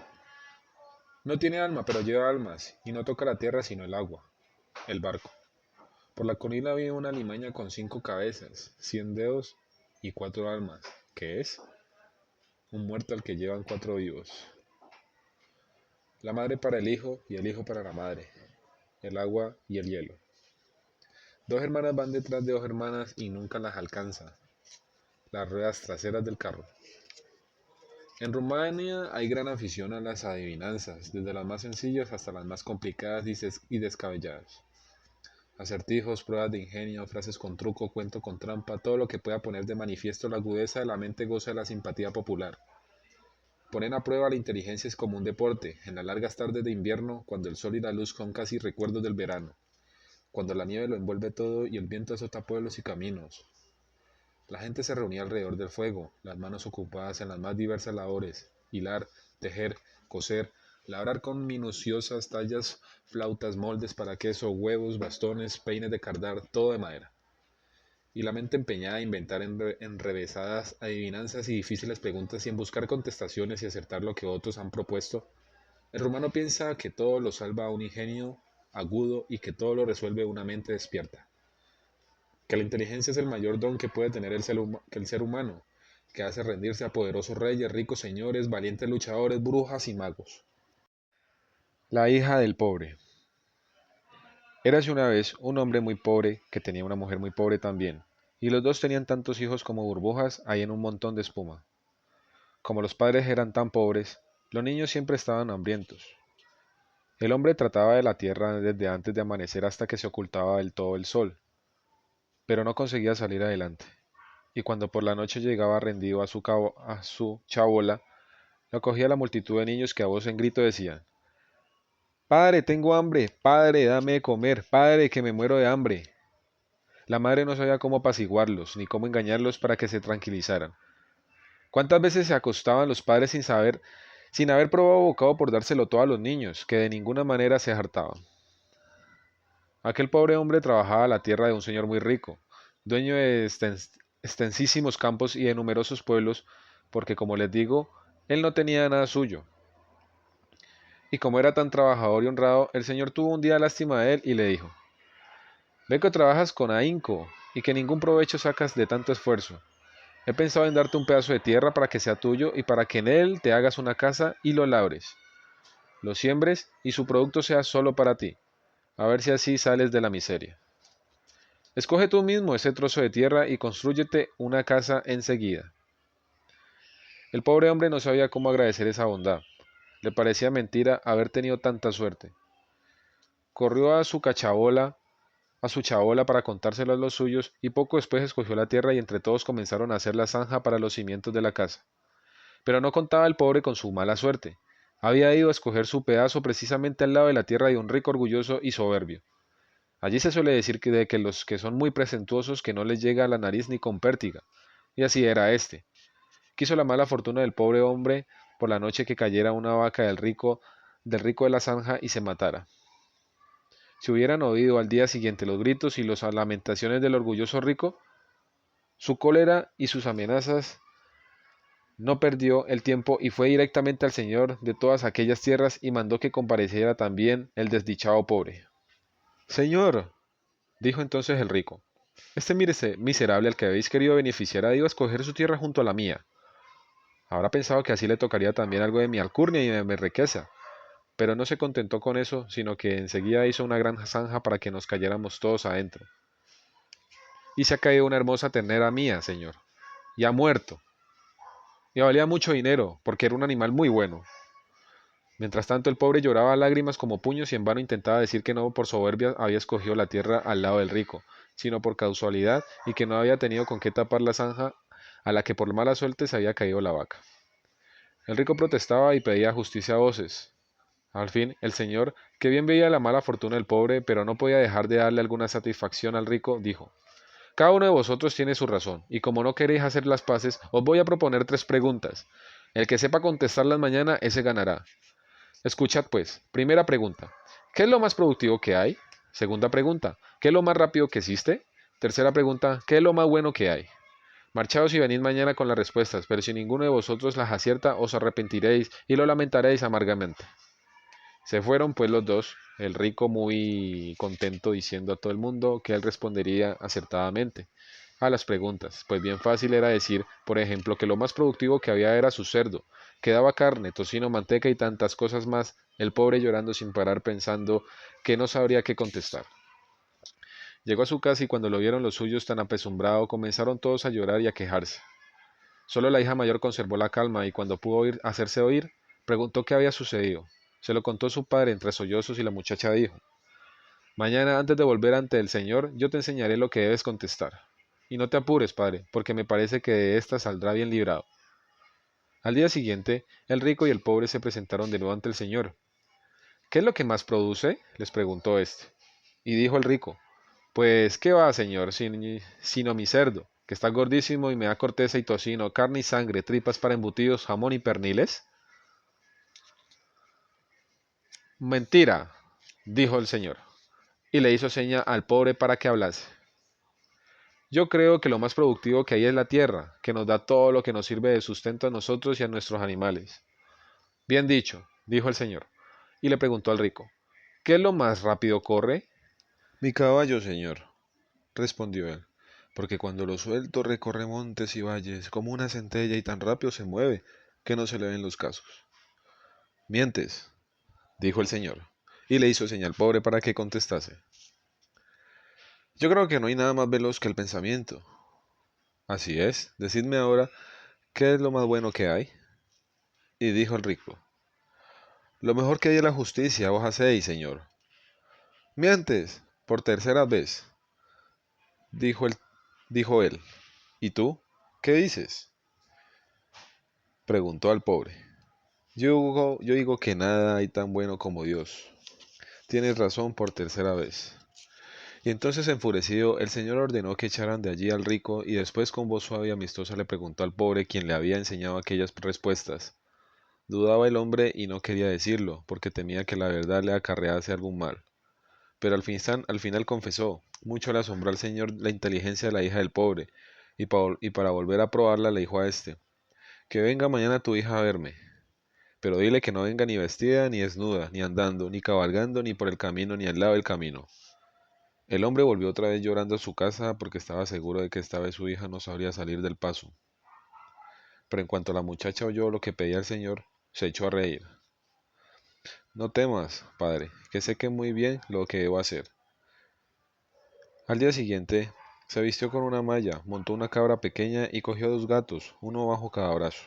Speaker 1: No tiene alma, pero lleva almas, y no toca la tierra sino el agua, el barco. Por la colina vive una limaña con 5 cabezas, 100 dedos y 4 almas, que es un muerto al que llevan 4 vivos. La madre para el hijo y el hijo para la madre, el agua y el hielo. 2 hermanas van detrás de 2 hermanas y nunca las alcanza, las ruedas traseras del carro. En Rumania hay gran afición a las adivinanzas, desde las más sencillas hasta las más complicadas y descabelladas. Acertijos, pruebas de ingenio, frases con truco, cuento con trampa, todo lo que pueda poner de manifiesto la agudeza de la mente goza de la simpatía popular. Poner a prueba la inteligencia es como un deporte, en las largas tardes de invierno, cuando el sol y la luz son casi recuerdos del verano, cuando la nieve lo envuelve todo y el viento azota pueblos y caminos. La gente se reunía alrededor del fuego, las manos ocupadas en las más diversas labores, hilar, tejer, coser, labrar con minuciosas tallas, flautas, moldes para queso, huevos, bastones, peines de cardar, todo de madera. Y la mente empeñada a inventar enrevesadas adivinanzas y difíciles preguntas y en buscar contestaciones y acertar lo que otros han propuesto. El rumano piensa que todo lo salva un ingenio agudo y que todo lo resuelve una mente despierta. Que la inteligencia es el mayor don que puede tener el ser humano, que hace rendirse a poderosos reyes, ricos señores, valientes luchadores, brujas y magos. La hija del pobre. Érase una vez un hombre muy pobre que tenía una mujer muy pobre también, y los dos tenían tantos hijos como burbujas ahí en un montón de espuma. Como los padres eran tan pobres, los niños siempre estaban hambrientos. El hombre trataba de la tierra desde antes de amanecer hasta que se ocultaba del todo el sol, pero no conseguía salir adelante. Y cuando por la noche llegaba rendido a su chabola, lo acogía la multitud de niños que a voz en grito decían, «Padre, tengo hambre, padre, dame de comer, padre, que me muero de hambre». La madre no sabía cómo apaciguarlos, ni cómo engañarlos para que se tranquilizaran. ¿Cuántas veces se acostaban los padres sin haber probado bocado por dárselo todo a los niños, que de ninguna manera se hartaban? Aquel pobre hombre trabajaba la tierra de un señor muy rico, dueño de extensísimos campos y de numerosos pueblos, porque como les digo, él no tenía nada suyo. Y como era tan trabajador y honrado, el señor tuvo un día lástima de él y le dijo, «Ve que trabajas con ahínco y que ningún provecho sacas de tanto esfuerzo. He pensado en darte un pedazo de tierra para que sea tuyo y para que en él te hagas una casa y lo labres, lo siembres y su producto sea solo para ti, a ver si así sales de la miseria. Escoge tú mismo ese trozo de tierra y constrúyete una casa enseguida». El pobre hombre no sabía cómo agradecer esa bondad. Le parecía mentira haber tenido tanta suerte. Corrió a su chabola para contárselo a los suyos y poco después escogió la tierra y entre todos comenzaron a hacer la zanja para los cimientos de la casa. Pero no contaba el pobre con su mala suerte. Había ido a escoger su pedazo precisamente al lado de la tierra de un rico orgulloso y soberbio. Allí se suele decir de que los que son muy presuntuosos que no les llega a la nariz ni con pértiga. Y así era este. Quiso la mala fortuna del pobre hombre por la noche que cayera una vaca del rico de la zanja y se matara. Si hubieran oído al día siguiente los gritos y las lamentaciones del orgulloso rico, su cólera y sus amenazas, no perdió el tiempo y fue directamente al señor de todas aquellas tierras y mandó que compareciera también el desdichado pobre. Señor, dijo entonces el rico, este miserable al que habéis querido beneficiar ha ido a escoger su tierra junto a la mía. Habrá pensado que así le tocaría también algo de mi alcurnia y de mi riqueza, pero no se contentó con eso, sino que enseguida hizo una gran zanja para que nos cayéramos todos adentro. Y se ha caído una hermosa ternera mía, señor, y ha muerto, y valía mucho dinero, porque era un animal muy bueno. Mientras tanto, el pobre lloraba a lágrimas como puños y en vano intentaba decir que no por soberbia había escogido la tierra al lado del rico, sino por casualidad y que no había tenido con qué tapar la zanja a la que por mala suerte se había caído la vaca. El rico protestaba y pedía justicia a voces. Al fin, el señor, que bien veía la mala fortuna del pobre, pero no podía dejar de darle alguna satisfacción al rico, dijo, cada uno de vosotros tiene su razón, y como no queréis hacer las paces, os voy a proponer 3 preguntas. El que sepa contestarlas mañana, ese ganará. Escuchad pues. Primera pregunta. ¿Qué es lo más productivo que hay? Segunda pregunta. ¿Qué es lo más rápido que existe? Tercera pregunta. ¿Qué es lo más bueno que hay? Marchaos y venid mañana con las respuestas, pero si ninguno de vosotros las acierta, os arrepentiréis y lo lamentaréis amargamente. Se fueron pues los dos, el rico muy contento diciendo a todo el mundo que él respondería acertadamente a las preguntas, pues bien fácil era decir, por ejemplo, que lo más productivo que había era su cerdo, que daba carne, tocino, manteca y tantas cosas más, el pobre llorando sin parar pensando que no sabría qué contestar. Llegó a su casa y cuando lo vieron los suyos tan apesumbrado, comenzaron todos a llorar y a quejarse. Solo la hija mayor conservó la calma y cuando pudo hacerse oír, preguntó qué había sucedido. Se lo contó su padre entre sollozos y la muchacha dijo, mañana antes de volver ante el Señor, yo te enseñaré lo que debes contestar. Y no te apures, padre, porque me parece que de esta saldrá bien librado. Al día siguiente, el rico y el pobre se presentaron de nuevo ante el Señor. ¿Qué es lo que más produce? Les preguntó éste. Y dijo el rico, pues, ¿qué va, señor, sino mi cerdo, que está gordísimo y me da corteza y tocino, carne y sangre, tripas para embutidos, jamón y perniles? Mentira, dijo el señor, y le hizo seña al pobre para que hablase. Yo creo que lo más productivo que hay es la tierra, que nos da todo lo que nos sirve de sustento a nosotros y a nuestros animales. Bien dicho, dijo el señor, y le preguntó al rico, ¿qué es lo más rápido corre? Mi caballo, señor, respondió él, porque cuando lo suelto recorre montes y valles como una centella y tan rápido se mueve que no se le ven los casos. Mientes, dijo el señor, y le hizo señal al pobre para que contestase. Yo creo que no hay nada más veloz que el pensamiento. Así es, decidme ahora, ¿qué es lo más bueno que hay? Y dijo el rico, lo mejor que hay es la justicia, hoja 6, señor. Mientes, por tercera vez, dijo, el, dijo él. ¿Y tú? ¿Qué dices? Preguntó al pobre. Yo digo que nada hay tan bueno como Dios. Tienes razón por tercera vez. Y entonces enfurecido, el señor ordenó que echaran de allí al rico y después con voz suave y amistosa le preguntó al pobre quien le había enseñado aquellas respuestas. Dudaba el hombre y no quería decirlo, porque temía que la verdad le acarrease algún mal. Pero al final confesó. Mucho le asombró al señor la inteligencia de la hija del pobre, y para volver a probarla le dijo a éste, que venga mañana tu hija a verme, pero dile que no venga ni vestida, ni desnuda, ni andando, ni cabalgando, ni por el camino, ni al lado del camino. El hombre volvió otra vez llorando a su casa porque estaba seguro de que esta vez su hija no sabría salir del paso. Pero en cuanto la muchacha oyó lo que pedía el señor, se echó a reír. No temas, padre, que sé que muy bien lo que debo hacer. Al día siguiente, se vistió con una malla, montó una cabra pequeña y cogió 2 gatos, uno bajo cada brazo.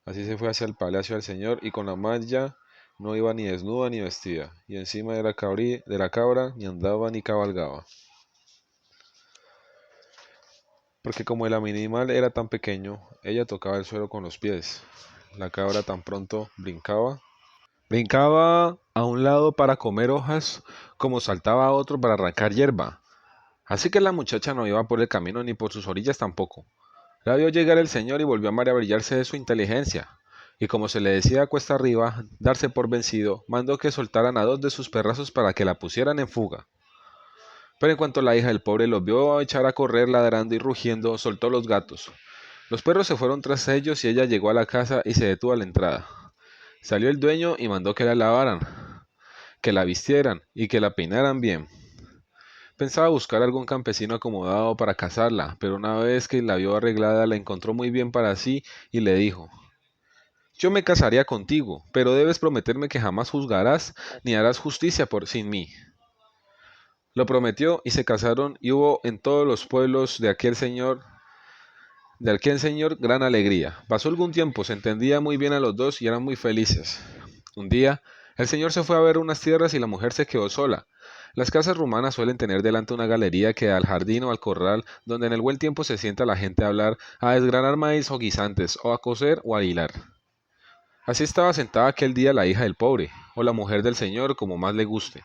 Speaker 1: Así se fue hacia el palacio del señor y con la malla no iba ni desnuda ni vestida, y encima de la cabra ni andaba ni cabalgaba. Porque como el animal era tan pequeño, ella tocaba el suelo con los pies. La cabra tan pronto brincaba Brincaba a un lado para comer hojas, como saltaba a otro para arrancar hierba. Así que la muchacha no iba por el camino ni por sus orillas tampoco. La vio llegar el señor y volvió a maravillarse de su inteligencia. Y como se le decía cuesta arriba, darse por vencido, mandó que soltaran a dos de sus perrazos para que la pusieran en fuga. Pero en cuanto la hija del pobre los vio echar a correr ladrando y rugiendo, soltó los gatos. Los perros se fueron tras ellos y ella llegó a la casa y se detuvo a la entrada. Salió el dueño y mandó que la lavaran, que la vistieran y que la peinaran bien. Pensaba buscar algún campesino acomodado para casarla, pero una vez que la vio arreglada la encontró muy bien para sí y le dijo: Yo me casaría contigo, pero debes prometerme que jamás juzgarás ni harás justicia por sin mí. Lo prometió y se casaron y hubo en todos los pueblos de aquel señor gran alegría. Pasó algún tiempo, se entendía muy bien a los dos y eran muy felices. Un día, el señor se fue a ver unas tierras y la mujer se quedó sola. Las casas rumanas suelen tener delante una galería que da al jardín o al corral, donde en el buen tiempo se sienta la gente a hablar, a desgranar maíz o guisantes, o a coser o a hilar. Así estaba sentada aquel día la hija del pobre, o la mujer del señor, como más le guste.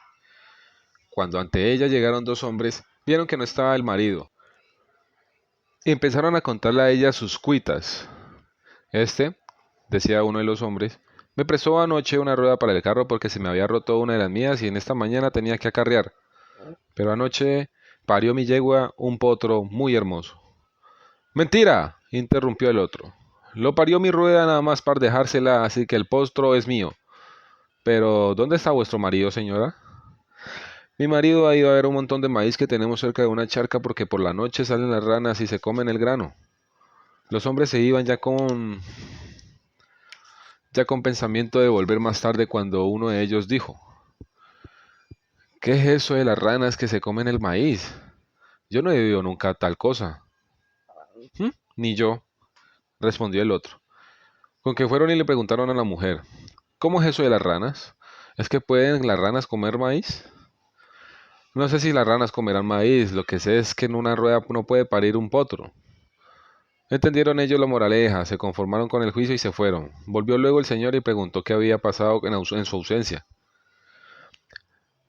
Speaker 1: Cuando ante ella llegaron dos hombres, vieron que no estaba el marido, y empezaron a contarle a ella sus cuitas. Este, decía uno de los hombres, me prestó anoche una rueda para el carro porque se me había roto una de las mías y en esta mañana tenía que acarrear. Pero anoche parió mi yegua un potro muy hermoso. Mentira, interrumpió el otro. Lo parió mi rueda nada más para dejársela, así que el potro es mío. Pero, ¿dónde está vuestro marido, señora? Mi marido ha ido a ver un montón de maíz que tenemos cerca de una charca porque por la noche salen las ranas y se comen el grano. Los hombres se iban ya con pensamiento de volver más tarde cuando uno de ellos dijo: ¿Qué es eso de las ranas que se comen el maíz? Yo no he oído nunca tal cosa. "¿Mm? Ni yo", respondió el otro. Con que fueron y le preguntaron a la mujer: ¿Cómo es eso de las ranas? ¿Es que pueden las ranas comer maíz? No sé si las ranas comerán maíz, lo que sé es que en una rueda no puede parir un potro. Entendieron ellos la moraleja, se conformaron con el juicio y se fueron. Volvió luego el señor y preguntó qué había pasado en su ausencia.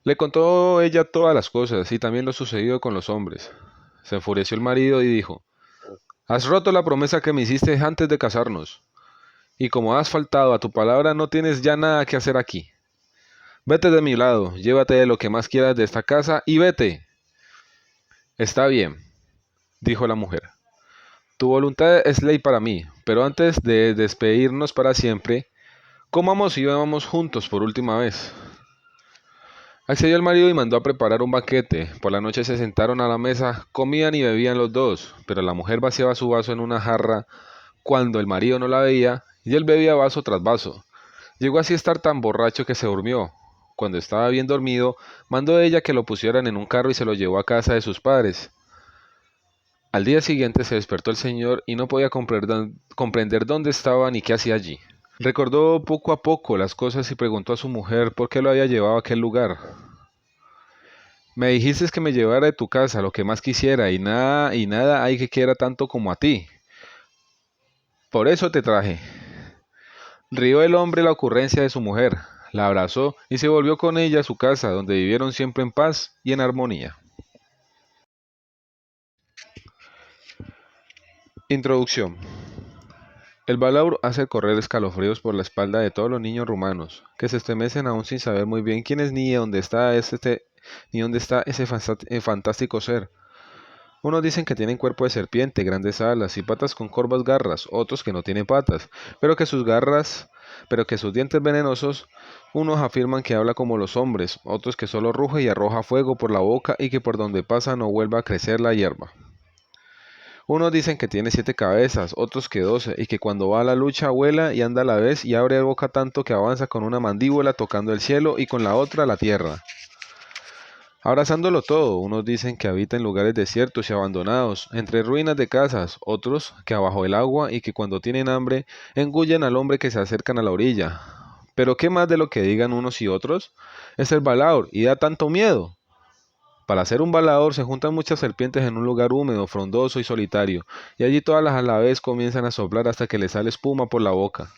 Speaker 1: Le contó ella todas las cosas y también lo sucedido con los hombres. Se enfureció el marido y dijo: Has roto la promesa que me hiciste antes de casarnos, y como has faltado a tu palabra no tienes ya nada que hacer aquí. Vete de mi lado, llévate de lo que más quieras de esta casa y vete. Está bien, dijo la mujer. Tu voluntad es ley para mí, pero antes de despedirnos para siempre, comamos y bebamos juntos por última vez. Accedió el marido y mandó a preparar un banquete. Por la noche se sentaron a la mesa, comían y bebían los dos, pero la mujer vaciaba su vaso en una jarra cuando el marido no la veía, y él bebía vaso tras vaso. Llegó así a estar tan borracho que se durmió. Cuando estaba bien dormido, mandó a ella que lo pusieran en un carro y se lo llevó a casa de sus padres. Al día siguiente se despertó el señor y no podía comprender dónde estaba ni qué hacía allí. Recordó poco a poco las cosas y preguntó a su mujer por qué lo había llevado a aquel lugar. Me dijiste que me llevara de tu casa lo que más quisiera y nada hay que quiera tanto como a ti. Por eso te traje. Rió el hombre la ocurrencia de su mujer, la abrazó y se volvió con ella a su casa, donde vivieron siempre en paz y en armonía. Introducción. El balaur hace correr escalofríos por la espalda de todos los niños rumanos, que se estremecen aún sin saber muy bien quién es ni dónde está ese fantástico ser. Unos dicen que tienen cuerpo de serpiente, grandes alas y patas con corvas garras, otros que no tienen patas, pero que sus dientes venenosos, unos afirman que habla como los hombres, otros que solo ruge y arroja fuego por la boca y que por donde pasa no vuelva a crecer la hierba. Unos dicen que tiene 7 cabezas, otros que 12, y que cuando va a la lucha vuela y anda a la vez y abre la boca tanto que avanza con una mandíbula tocando el cielo y con la otra la tierra. Abrazándolo todo, unos dicen que habita en lugares desiertos y abandonados, entre ruinas de casas, otros que abajo del agua y que cuando tienen hambre engullen al hombre que se acercan a la orilla. Pero qué más de lo que digan unos y otros, es el balaur y da tanto miedo. Para hacer un balaur se juntan muchas serpientes en un lugar húmedo, frondoso y solitario, y allí todas las a la vez comienzan a soplar hasta que les sale espuma por la boca.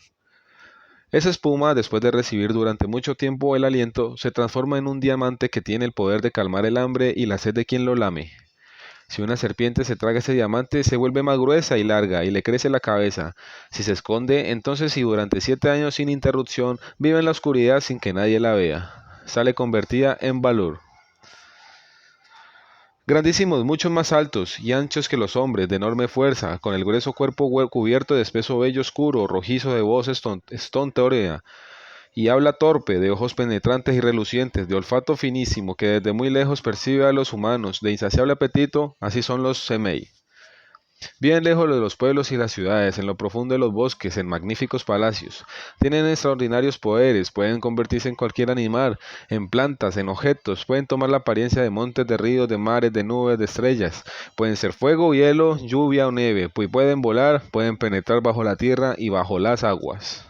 Speaker 1: Esa espuma, después de recibir durante mucho tiempo el aliento, se transforma en un diamante que tiene el poder de calmar el hambre y la sed de quien lo lame. Si una serpiente se traga ese diamante, se vuelve más gruesa y larga y le crece la cabeza. Si se esconde, entonces y durante 7 años sin interrupción vive en la oscuridad sin que nadie la vea. Sale convertida en Balur. Grandísimos, mucho más altos y anchos que los hombres, de enorme fuerza, con el grueso cuerpo cubierto de espeso vello oscuro, rojizo de voz estontórea, y habla torpe, de ojos penetrantes y relucientes, de olfato finísimo, que desde muy lejos percibe a los humanos, de insaciable apetito, así son los semei. Viven lejos de los pueblos y las ciudades, en lo profundo de los bosques, en magníficos palacios. Tienen extraordinarios poderes, pueden convertirse en cualquier animal, en plantas, en objetos, pueden tomar la apariencia de montes, de ríos, de mares, de nubes, de estrellas. Pueden ser fuego, hielo, lluvia o nieve, pues pueden volar, pueden penetrar bajo la tierra y bajo las aguas.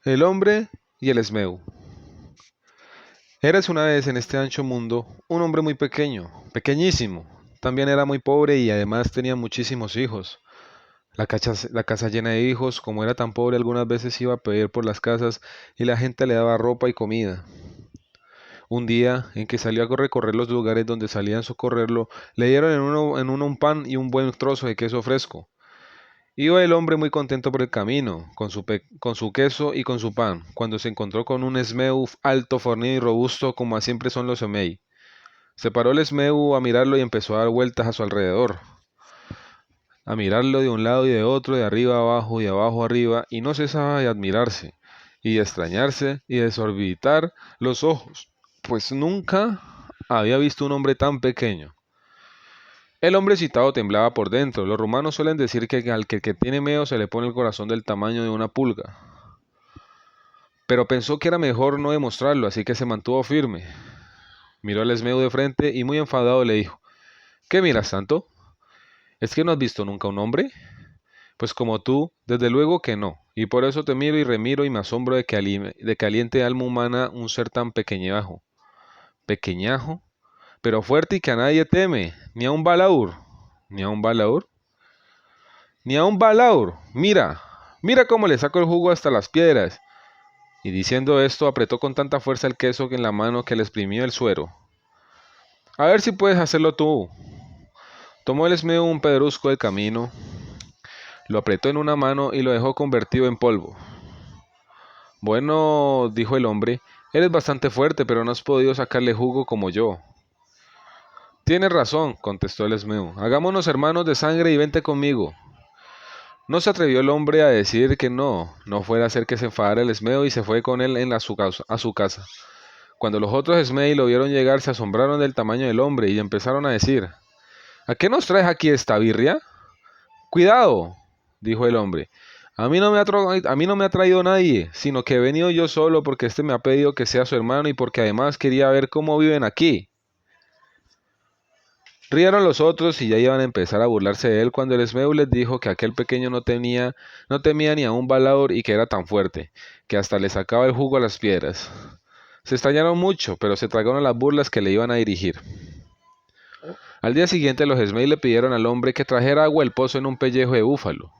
Speaker 1: El hombre y el esmeu. Érase una vez en este ancho mundo un hombre muy pequeño, pequeñísimo. También era muy pobre y además tenía muchísimos hijos. La casa llena de hijos, como era tan pobre, algunas veces iba a pedir por las casas y la gente le daba ropa y comida. Un día, en que salió a recorrer los lugares donde salían a socorrerlo, le dieron en uno un pan y un buen trozo de queso fresco. Iba el hombre muy contento por el camino, con su queso y con su pan, cuando se encontró con un esmeu alto, fornido y robusto, como siempre son los semei. Se paró el esmeu a mirarlo y empezó a dar vueltas a su alrededor, a mirarlo de un lado y de otro, de arriba a abajo y de abajo arriba, y no cesaba de admirarse, y de extrañarse, y de desorbitar los ojos, pues nunca había visto un hombre tan pequeño. El hombre citado temblaba por dentro. Los rumanos suelen decir que al que tiene miedo se le pone el corazón del tamaño de una pulga. Pero pensó que era mejor no demostrarlo, así que se mantuvo firme. Miró al esmeu de frente y muy enfadado le dijo: ¿Qué miras tanto? ¿Es que no has visto nunca un hombre? Pues como tú, desde luego que no, y por eso te miro y remiro y me asombro de que aliente alma humana un ser tan pequeñajo. ¿Pequeñajo? Pero fuerte y que a nadie teme, ni a un balaur. ¿Ni a un balaur? Ni a un balaur. Mira, mira cómo le saco el jugo hasta las piedras. Y diciendo esto, apretó con tanta fuerza el queso en la mano que le exprimió el suero. A ver si puedes hacerlo tú. Tomó el esmeo un pedrusco del camino, lo apretó en una mano y lo dejó convertido en polvo. Bueno, dijo el hombre, eres bastante fuerte, pero no has podido sacarle jugo como yo. Tienes razón, contestó el esmeo. Hagámonos hermanos de sangre y vente conmigo. No se atrevió el hombre a decir que no fuera a hacer que se enfadara el esmeo y se fue con él a su casa. Cuando los otros esmei lo vieron llegar, se asombraron del tamaño del hombre y empezaron a decir: ¿A qué nos traes aquí esta birria? Cuidado, dijo el hombre. A mí no me ha traído nadie, sino que he venido yo solo porque este me ha pedido que sea su hermano y porque además quería ver cómo viven aquí. Rieron los otros y ya iban a empezar a burlarse de él cuando el esmeu les dijo que aquel pequeño no temía ni a un balaur y que era tan fuerte, que hasta le sacaba el jugo a las piedras. Se extrañaron mucho, pero se tragaron las burlas que le iban a dirigir. Al día siguiente los esmei le pidieron al hombre que trajera agua del pozo en un pellejo de búfalo.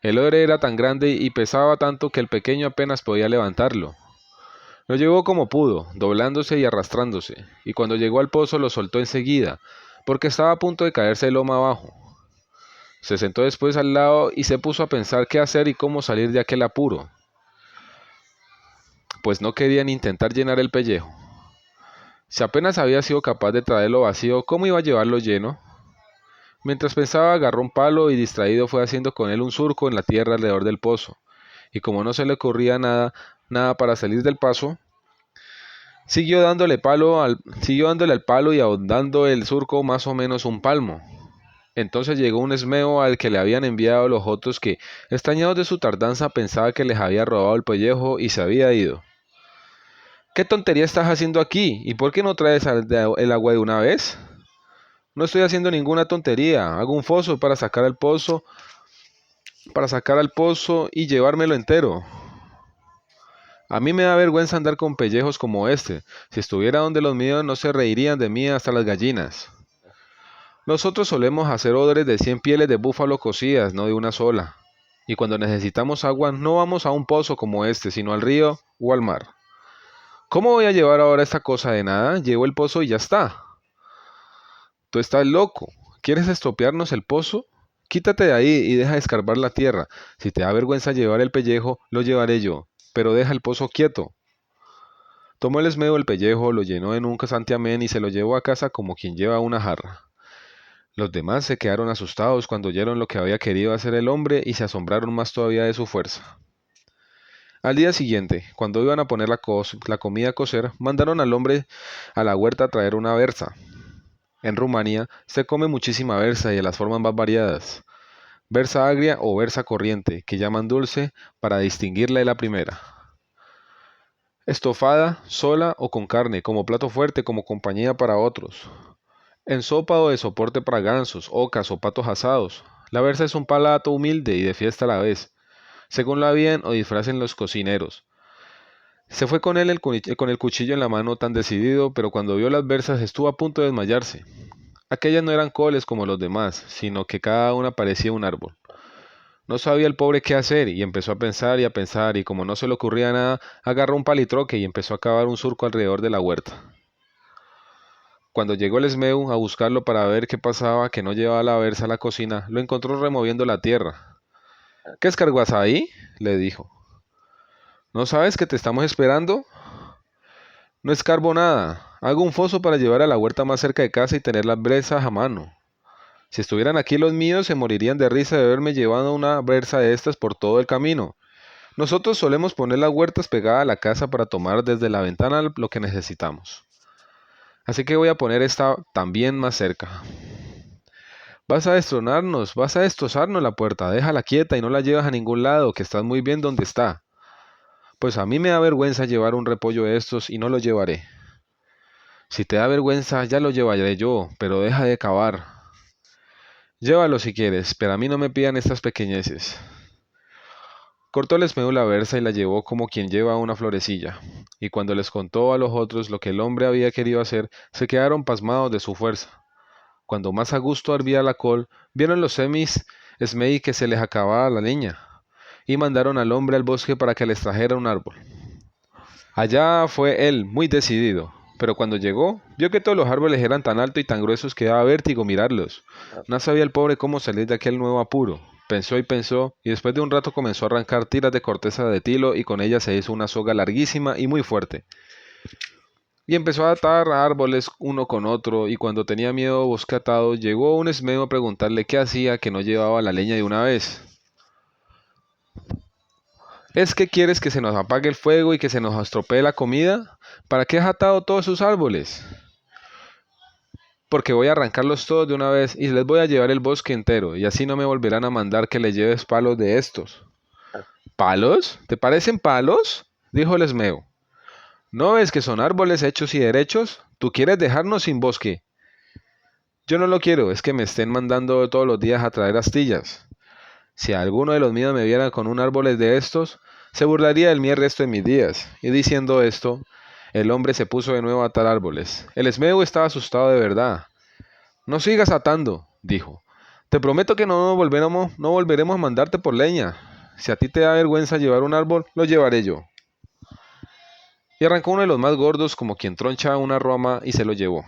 Speaker 1: El odre era tan grande y pesaba tanto que el pequeño apenas podía levantarlo. Lo llevó como pudo, doblándose y arrastrándose, y cuando llegó al pozo lo soltó enseguida, porque estaba a punto de caerse de loma abajo. Se sentó después al lado y se puso a pensar qué hacer y cómo salir de aquel apuro, pues no quería ni intentar llenar el pellejo. Si apenas había sido capaz de traerlo vacío, ¿cómo iba a llevarlo lleno? Mientras pensaba, agarró un palo y distraído fue haciendo con él un surco en la tierra alrededor del pozo, y como no se le ocurría nada para salir del paso, siguió dándole al palo y ahondando el surco más o menos un palmo. Entonces llegó un esmeo al que le habían enviado los otros que, extrañados de su tardanza, pensaba que les había robado el pellejo y se había ido. ¿Qué tontería estás haciendo aquí? ¿Y por qué no traes el agua de una vez? No estoy haciendo ninguna tontería. Hago un foso para sacar al pozo y llevármelo entero. A mí me da vergüenza andar con pellejos como este. Si estuviera donde los míos no se reirían de mí hasta las gallinas. Nosotros solemos hacer odres de 100 pieles de búfalo cocidas, no de una sola. y cuando necesitamos agua no vamos a un pozo como este, sino al río o al mar. ¿Cómo voy a llevar ahora esta cosa de nada? Llevo el pozo y ya está. Tú estás loco. ¿Quieres estropearnos el pozo? Quítate de ahí y deja de escarbar la tierra. Si te da vergüenza llevar el pellejo, lo llevaré yo, pero deja el pozo quieto. Tomó el esmeo el pellejo, lo llenó en un santiamén y se lo llevó a casa como quien lleva una jarra. Los demás se quedaron asustados cuando oyeron lo que había querido hacer el hombre y se asombraron más todavía de su fuerza. Al día siguiente, cuando iban a poner la comida a cocer, mandaron al hombre a la huerta a traer una berza. En Rumanía se come muchísima berza y de las formas más variadas. Berza agria o berza corriente, que llaman dulce para distinguirla de la primera. Estofada, sola o con carne, como plato fuerte, como compañía para otros. En sopa o de soporte para gansos, ocas o patos asados. La berza es un palato humilde y de fiesta a la vez, según la avíen o disfracen los cocineros. Se fue con él con el cuchillo en la mano tan decidido, pero cuando vio las berzas estuvo a punto de desmayarse. Aquellas no eran coles como los demás, sino que cada una parecía un árbol. No sabía el pobre qué hacer y empezó a pensar y como no se le ocurría nada, agarró un palitroque y empezó a cavar un surco alrededor de la huerta. Cuando llegó el esmeu a buscarlo para ver qué pasaba, que no llevaba la berza a la cocina, lo encontró removiendo la tierra. ¿Qué escarguas ahí? Le dijo. ¿No sabes que te estamos esperando? No escarbo nada. Hago un foso para llevar a la huerta más cerca de casa y tener las brezas a mano. Si estuvieran aquí los míos, se morirían de risa de verme llevando una berza de estas por todo el camino. Nosotros solemos poner las huertas pegadas a la casa para tomar desde la ventana lo que necesitamos. Así que voy a poner esta también más cerca. Vas a destrozarnos la puerta, déjala quieta y no la llevas a ningún lado, que estás muy bien donde está. Pues a mí me da vergüenza llevar un repollo de estos y no lo llevaré. Si te da vergüenza, ya lo llevaré yo, pero deja de cavar. Llévalo si quieres, pero a mí no me pidan estas pequeñeces. Cortó el esmeu la berza y la llevó como quien lleva una florecilla, y cuando les contó a los otros lo que el hombre había querido hacer, se quedaron pasmados de su fuerza. Cuando más a gusto hervía la col, vieron los esmei que se les acababa la leña, y mandaron al hombre al bosque para que les trajera un árbol. Allá fue él, muy decidido, pero cuando llegó, vio que todos los árboles eran tan altos y tan gruesos que daba vértigo mirarlos. No sabía el pobre cómo salir de aquel nuevo apuro. Pensó, y después de un rato comenzó a arrancar tiras de corteza de tilo y con ella se hizo una soga larguísima y muy fuerte. Y empezó a atar árboles uno con otro, y cuando tenía miedo bosque atado, llegó un esmeo a preguntarle qué hacía que no llevaba la leña de una vez. ¿Es que quieres que se nos apague el fuego y que se nos estropee la comida? ¿Para qué has atado todos esos árboles? Porque voy a arrancarlos todos de una vez y les voy a llevar el bosque entero, y así no me volverán a mandar que le lleves palos de estos. ¿Palos? ¿Te parecen palos? Dijo el esmeo. ¿No ves que son árboles hechos y derechos? ¿Tú quieres dejarnos sin bosque? Yo no lo quiero, es que me estén mandando todos los días a traer astillas. Si alguno de los míos me viera con un árbol de estos, se burlaría de mí el resto de mis días. Y diciendo esto, el hombre se puso de nuevo a atar árboles. El esmeo estaba asustado de verdad. No sigas atando, dijo. Te prometo que no volveremos a mandarte por leña. Si a ti te da vergüenza llevar un árbol, lo llevaré yo. Y arrancó uno de los más gordos como quien troncha una rama y se lo llevó.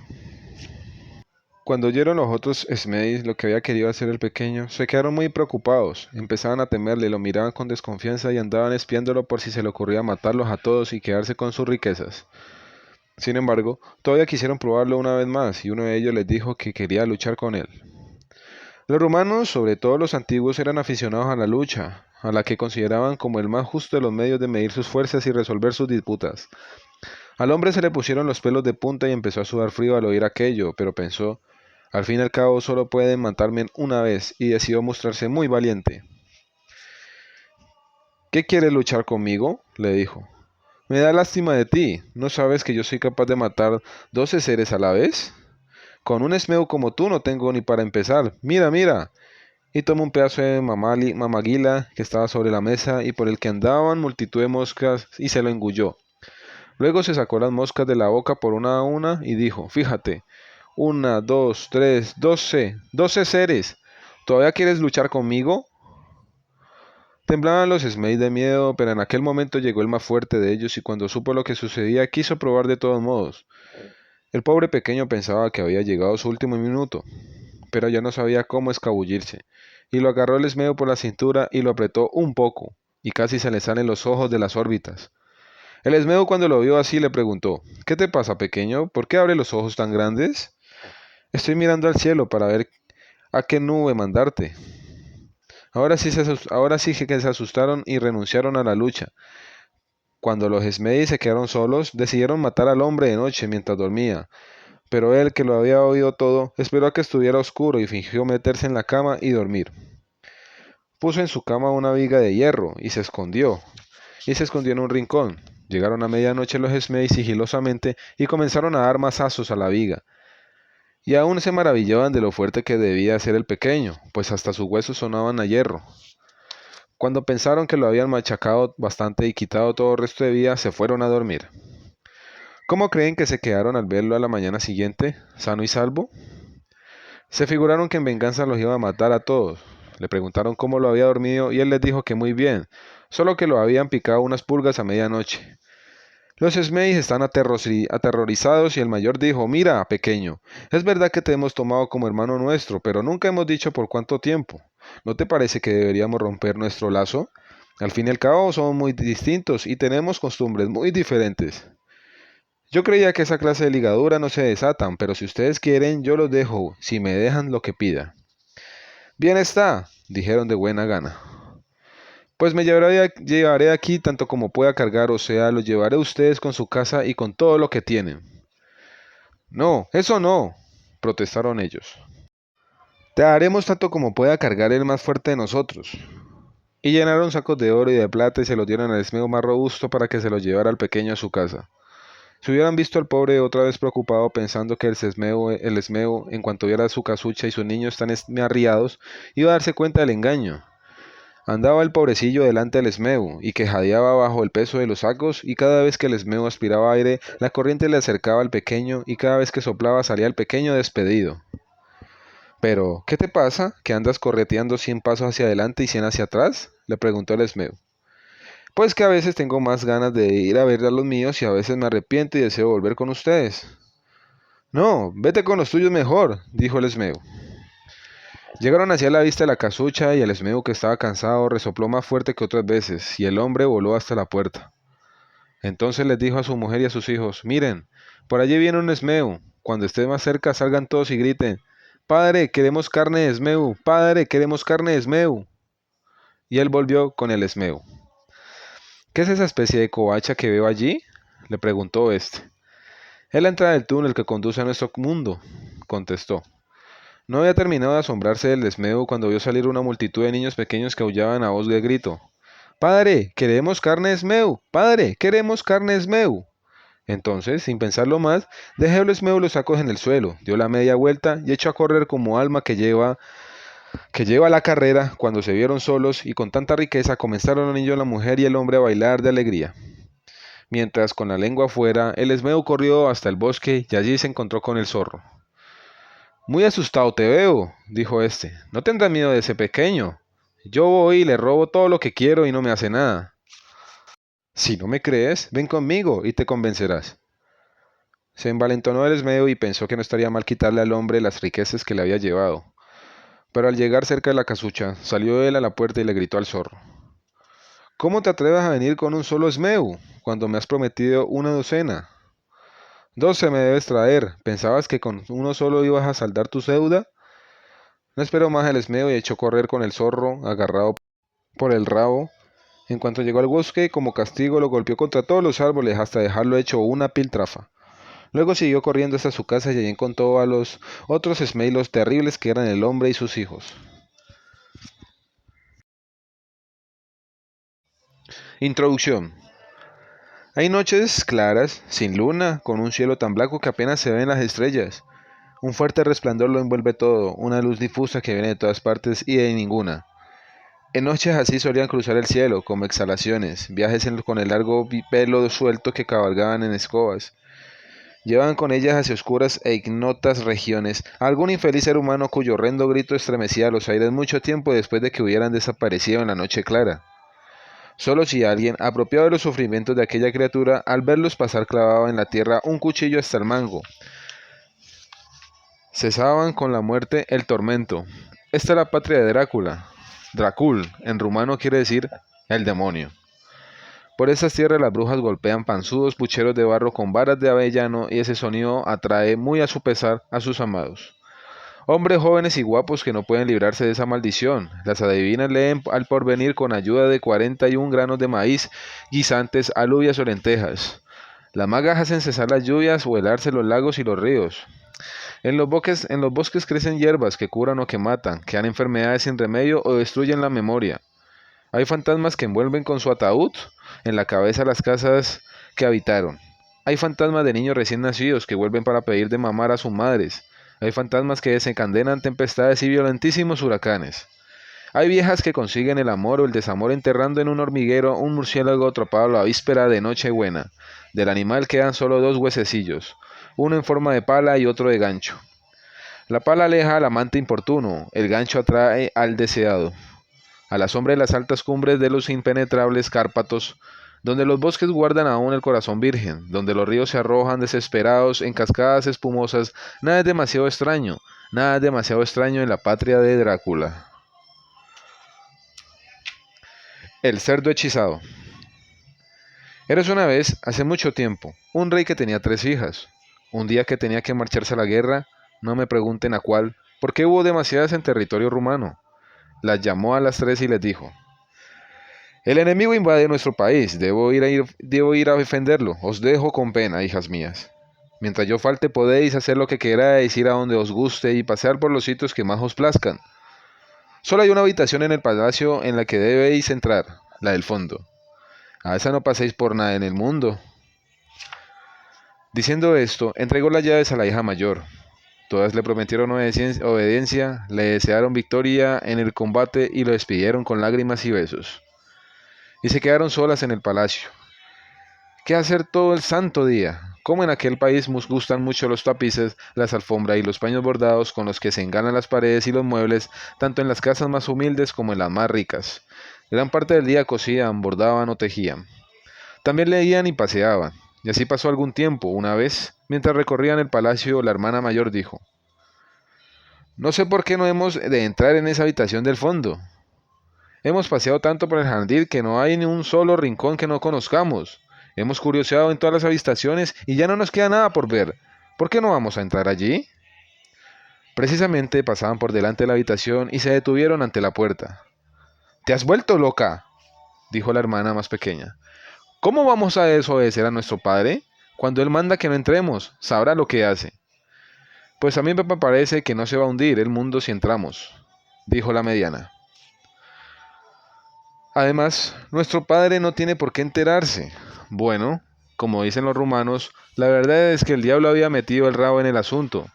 Speaker 1: Cuando oyeron los otros esmedis lo que había querido hacer el pequeño, se quedaron muy preocupados, empezaban a temerle, lo miraban con desconfianza y andaban espiándolo por si se le ocurría matarlos a todos y quedarse con sus riquezas. Sin embargo, todavía quisieron probarlo una vez más y uno de ellos les dijo que quería luchar con él. Los romanos, sobre todo los antiguos, eran aficionados a la lucha, a la que consideraban como el más justo de los medios de medir sus fuerzas y resolver sus disputas. Al hombre se le pusieron los pelos de punta y empezó a sudar frío al oír aquello, pero pensó, al fin y al cabo solo pueden matarme una vez, y decidió mostrarse muy valiente. ¿Qué quieres luchar conmigo? Le dijo. Me da lástima de ti, ¿no sabes que yo soy capaz de matar 12 seres a la vez? Con un esmeu como tú no tengo ni para empezar. Mira, mira. Y tomó un pedazo de mamaguila que estaba sobre la mesa y por el que andaban multitud de moscas y se lo engulló. Luego se sacó las moscas de la boca por una a una y dijo, fíjate, 1, 2, 3, 12 seres. ¿Todavía quieres luchar conmigo? Temblaban los Smail de miedo, pero en aquel momento llegó el más fuerte de ellos y cuando supo lo que sucedía quiso probar de todos modos. El pobre pequeño pensaba que había llegado su último minuto, pero ya no sabía cómo escabullirse, y lo agarró el Esmeo por la cintura y lo apretó un poco, y casi se le salen los ojos de las órbitas. El Esmeo cuando lo vio así le preguntó, ¿qué te pasa, pequeño? ¿Por qué abre los ojos tan grandes? Estoy mirando al cielo para ver a qué nube mandarte. Ahora sí que se asustaron y renunciaron a la lucha. Cuando los Esmei se quedaron solos, decidieron matar al hombre de noche mientras dormía, pero él, que lo había oído todo, esperó a que estuviera oscuro y fingió meterse en la cama y dormir. Puso en su cama una viga de hierro y se escondió en un rincón. Llegaron a medianoche los Esmei sigilosamente y comenzaron a dar mazazos a la viga. Y aún se maravillaban de lo fuerte que debía ser el pequeño, pues hasta sus huesos sonaban a hierro. Cuando pensaron que lo habían machacado bastante y quitado todo el resto de vida, se fueron a dormir. ¿Cómo creen que se quedaron al verlo a la mañana siguiente, sano y salvo? Se figuraron que en venganza los iba a matar a todos. Le preguntaron cómo lo había dormido y él les dijo que muy bien, solo que lo habían picado unas pulgas a medianoche. Los Smeis están aterrorizados y el mayor dijo, mira, pequeño, es verdad que te hemos tomado como hermano nuestro, pero nunca hemos dicho por cuánto tiempo. ¿No te parece que deberíamos romper nuestro lazo? Al fin y al cabo somos muy distintos y tenemos costumbres muy diferentes. Yo creía que esa clase de ligadura no se desatan, pero si ustedes quieren, yo los dejo, si me dejan lo que pida. Bien está, dijeron de buena gana. Pues me llevaré aquí tanto como pueda cargar, o sea, los llevaré a ustedes con su casa y con todo lo que tienen. No, eso no, protestaron ellos. Te haremos tanto como pueda cargar el más fuerte de nosotros. Y llenaron sacos de oro y de plata y se los dieron al esmeo más robusto para que se los llevara al pequeño a su casa. Si hubieran visto al pobre otra vez preocupado pensando que el esmeo, en cuanto viera su casucha y sus niños tan esmiarriados, iba a darse cuenta del engaño. Andaba el pobrecillo delante del esmeu, y que jadeaba bajo el peso de los sacos, y cada vez que el esmeu aspiraba aire, la corriente le acercaba al pequeño, y cada vez que soplaba salía el pequeño despedido. Pero, ¿qué te pasa? ¿Que andas correteando 100 pasos hacia adelante y 100 hacia atrás? Le preguntó el esmeu. Pues que a veces tengo más ganas de ir a ver a los míos y a veces me arrepiento y deseo volver con ustedes. No, vete con los tuyos mejor, dijo el esmeu. Llegaron hacia la vista de la casucha y el esmeu, que estaba cansado, resopló más fuerte que otras veces, y el hombre voló hasta la puerta. Entonces les dijo a su mujer y a sus hijos, miren, por allí viene un esmeu, cuando esté más cerca salgan todos y griten, Padre, queremos carne de esmeu, Padre, queremos carne de esmeu. Y él volvió con el esmeu. ¿Qué es esa especie de covacha que veo allí? Le preguntó este. Es la entrada del túnel que conduce a nuestro mundo, contestó. No había terminado de asombrarse del esmeu cuando vio salir una multitud de niños pequeños que aullaban a voz de grito. ¡Padre, queremos carne esmeu! ¡Padre, queremos carne esmeu! Entonces, sin pensarlo más, dejó el esmeu los sacos en el suelo, dio la media vuelta y echó a correr como alma que lleva la carrera cuando se vieron solos y con tanta riqueza comenzaron el niño, la mujer y el hombre a bailar de alegría. Mientras, con la lengua afuera, el esmeu corrió hasta el bosque y allí se encontró con el zorro. Muy asustado te veo, dijo este. No tendrás miedo de ese pequeño. Yo voy y le robo todo lo que quiero y no me hace nada. Si no me crees, ven conmigo y te convencerás. Se envalentonó el esmeo y pensó que no estaría mal quitarle al hombre las riquezas que le había llevado. Pero al llegar cerca de la casucha, salió él a la puerta y le gritó al zorro. ¿Cómo te atreves a venir con un solo esmeu, cuando me has prometido una docena? 12 me debes traer. ¿Pensabas que con uno solo ibas a saldar tu deuda? No esperó más el esmeo y echó a correr con el zorro, agarrado por el rabo. En cuanto llegó al bosque, como castigo lo golpeó contra todos los árboles hasta dejarlo hecho una piltrafa. Luego siguió corriendo hasta su casa y allí encontró a los otros esmeilos terribles que eran el hombre y sus hijos. Introducción. Hay noches claras, sin luna, con un cielo tan blanco que apenas se ven las estrellas. Un fuerte resplandor lo envuelve todo, una luz difusa que viene de todas partes y de ninguna. En noches así solían cruzar el cielo, como exhalaciones, viajes con el largo pelo suelto que cabalgaban en escobas. Llevaban con ellas hacia oscuras e ignotas regiones a algún infeliz ser humano cuyo horrendo grito estremecía los aires mucho tiempo después de que hubieran desaparecido en la noche clara. Solo si alguien, apropiado de los sufrimientos de aquella criatura, al verlos pasar clavado en la tierra un cuchillo hasta el mango, cesaban con la muerte el tormento. Esta es la patria de Drácula. Dracul, en rumano quiere decir el demonio. Por estas tierras las brujas golpean panzudos pucheros de barro con varas de avellano y ese sonido atrae muy a su pesar a sus amados. Hombres jóvenes y guapos que no pueden librarse de esa maldición. Las adivinas leen al porvenir con ayuda de 41 granos de maíz, guisantes, alubias o lentejas. Las magas hacen cesar las lluvias o helarse los lagos y los ríos. En los bosques crecen hierbas que curan o que matan, que dan enfermedades sin remedio o destruyen la memoria. Hay fantasmas que envuelven con su ataúd en la cabeza las casas que habitaron. Hay fantasmas de niños recién nacidos que vuelven para pedir de mamar a sus madres. Hay fantasmas que desencadenan tempestades y violentísimos huracanes. Hay viejas que consiguen el amor o el desamor enterrando en un hormiguero un murciélago atrapado a la víspera de Nochebuena. Del animal quedan solo dos huesecillos, uno en forma de pala y otro de gancho. La pala aleja al amante importuno, el gancho atrae al deseado. A la sombra de las altas cumbres de los impenetrables Cárpatos, donde los bosques guardan aún el corazón virgen, donde los ríos se arrojan desesperados en cascadas espumosas, nada es demasiado extraño en la patria de Drácula. El cerdo hechizado. Eres una vez, hace mucho tiempo, un rey que tenía 3 hijas. Un día que tenía que marcharse a la guerra, no me pregunten a cuál, porque hubo demasiadas en territorio rumano. Las llamó a las 3 y les dijo: el enemigo invade nuestro país, debo ir a defenderlo. Os dejo con pena, hijas mías. Mientras yo falte podéis hacer lo que queráis, ir a donde os guste y pasear por los sitios que más os plazcan. Solo hay una habitación en el palacio en la que debéis entrar, la del fondo. A esa no paséis por nada en el mundo. Diciendo esto, entregó las llaves a la hija mayor. Todas le prometieron obediencia, le desearon victoria en el combate y lo despidieron con lágrimas y besos. Y se quedaron solas en el palacio. ¿Qué hacer todo el santo día? Como en aquel país nos gustan mucho los tapices, las alfombras y los paños bordados con los que se engalan las paredes y los muebles, tanto en las casas más humildes como en las más ricas. Gran parte del día cosían, bordaban o tejían. También leían y paseaban. Y así pasó algún tiempo. Una vez, mientras recorrían el palacio, la hermana mayor dijo: no sé por qué no hemos de entrar en esa habitación del fondo. Hemos paseado tanto por el jardín que no hay ni un solo rincón que no conozcamos. Hemos curioseado en todas las habitaciones y ya no nos queda nada por ver. ¿Por qué no vamos a entrar allí? Precisamente pasaban por delante de la habitación y se detuvieron ante la puerta. ¿Te has vuelto loca?, dijo la hermana más pequeña. ¿Cómo vamos a desobedecer a nuestro padre? Cuando él manda que no entremos, sabrá lo que hace. Pues a mí me parece que no se va a hundir el mundo si entramos, dijo la mediana. Además, nuestro padre no tiene por qué enterarse. Bueno, como dicen los rumanos, la verdad es que el diablo había metido el rabo en el asunto.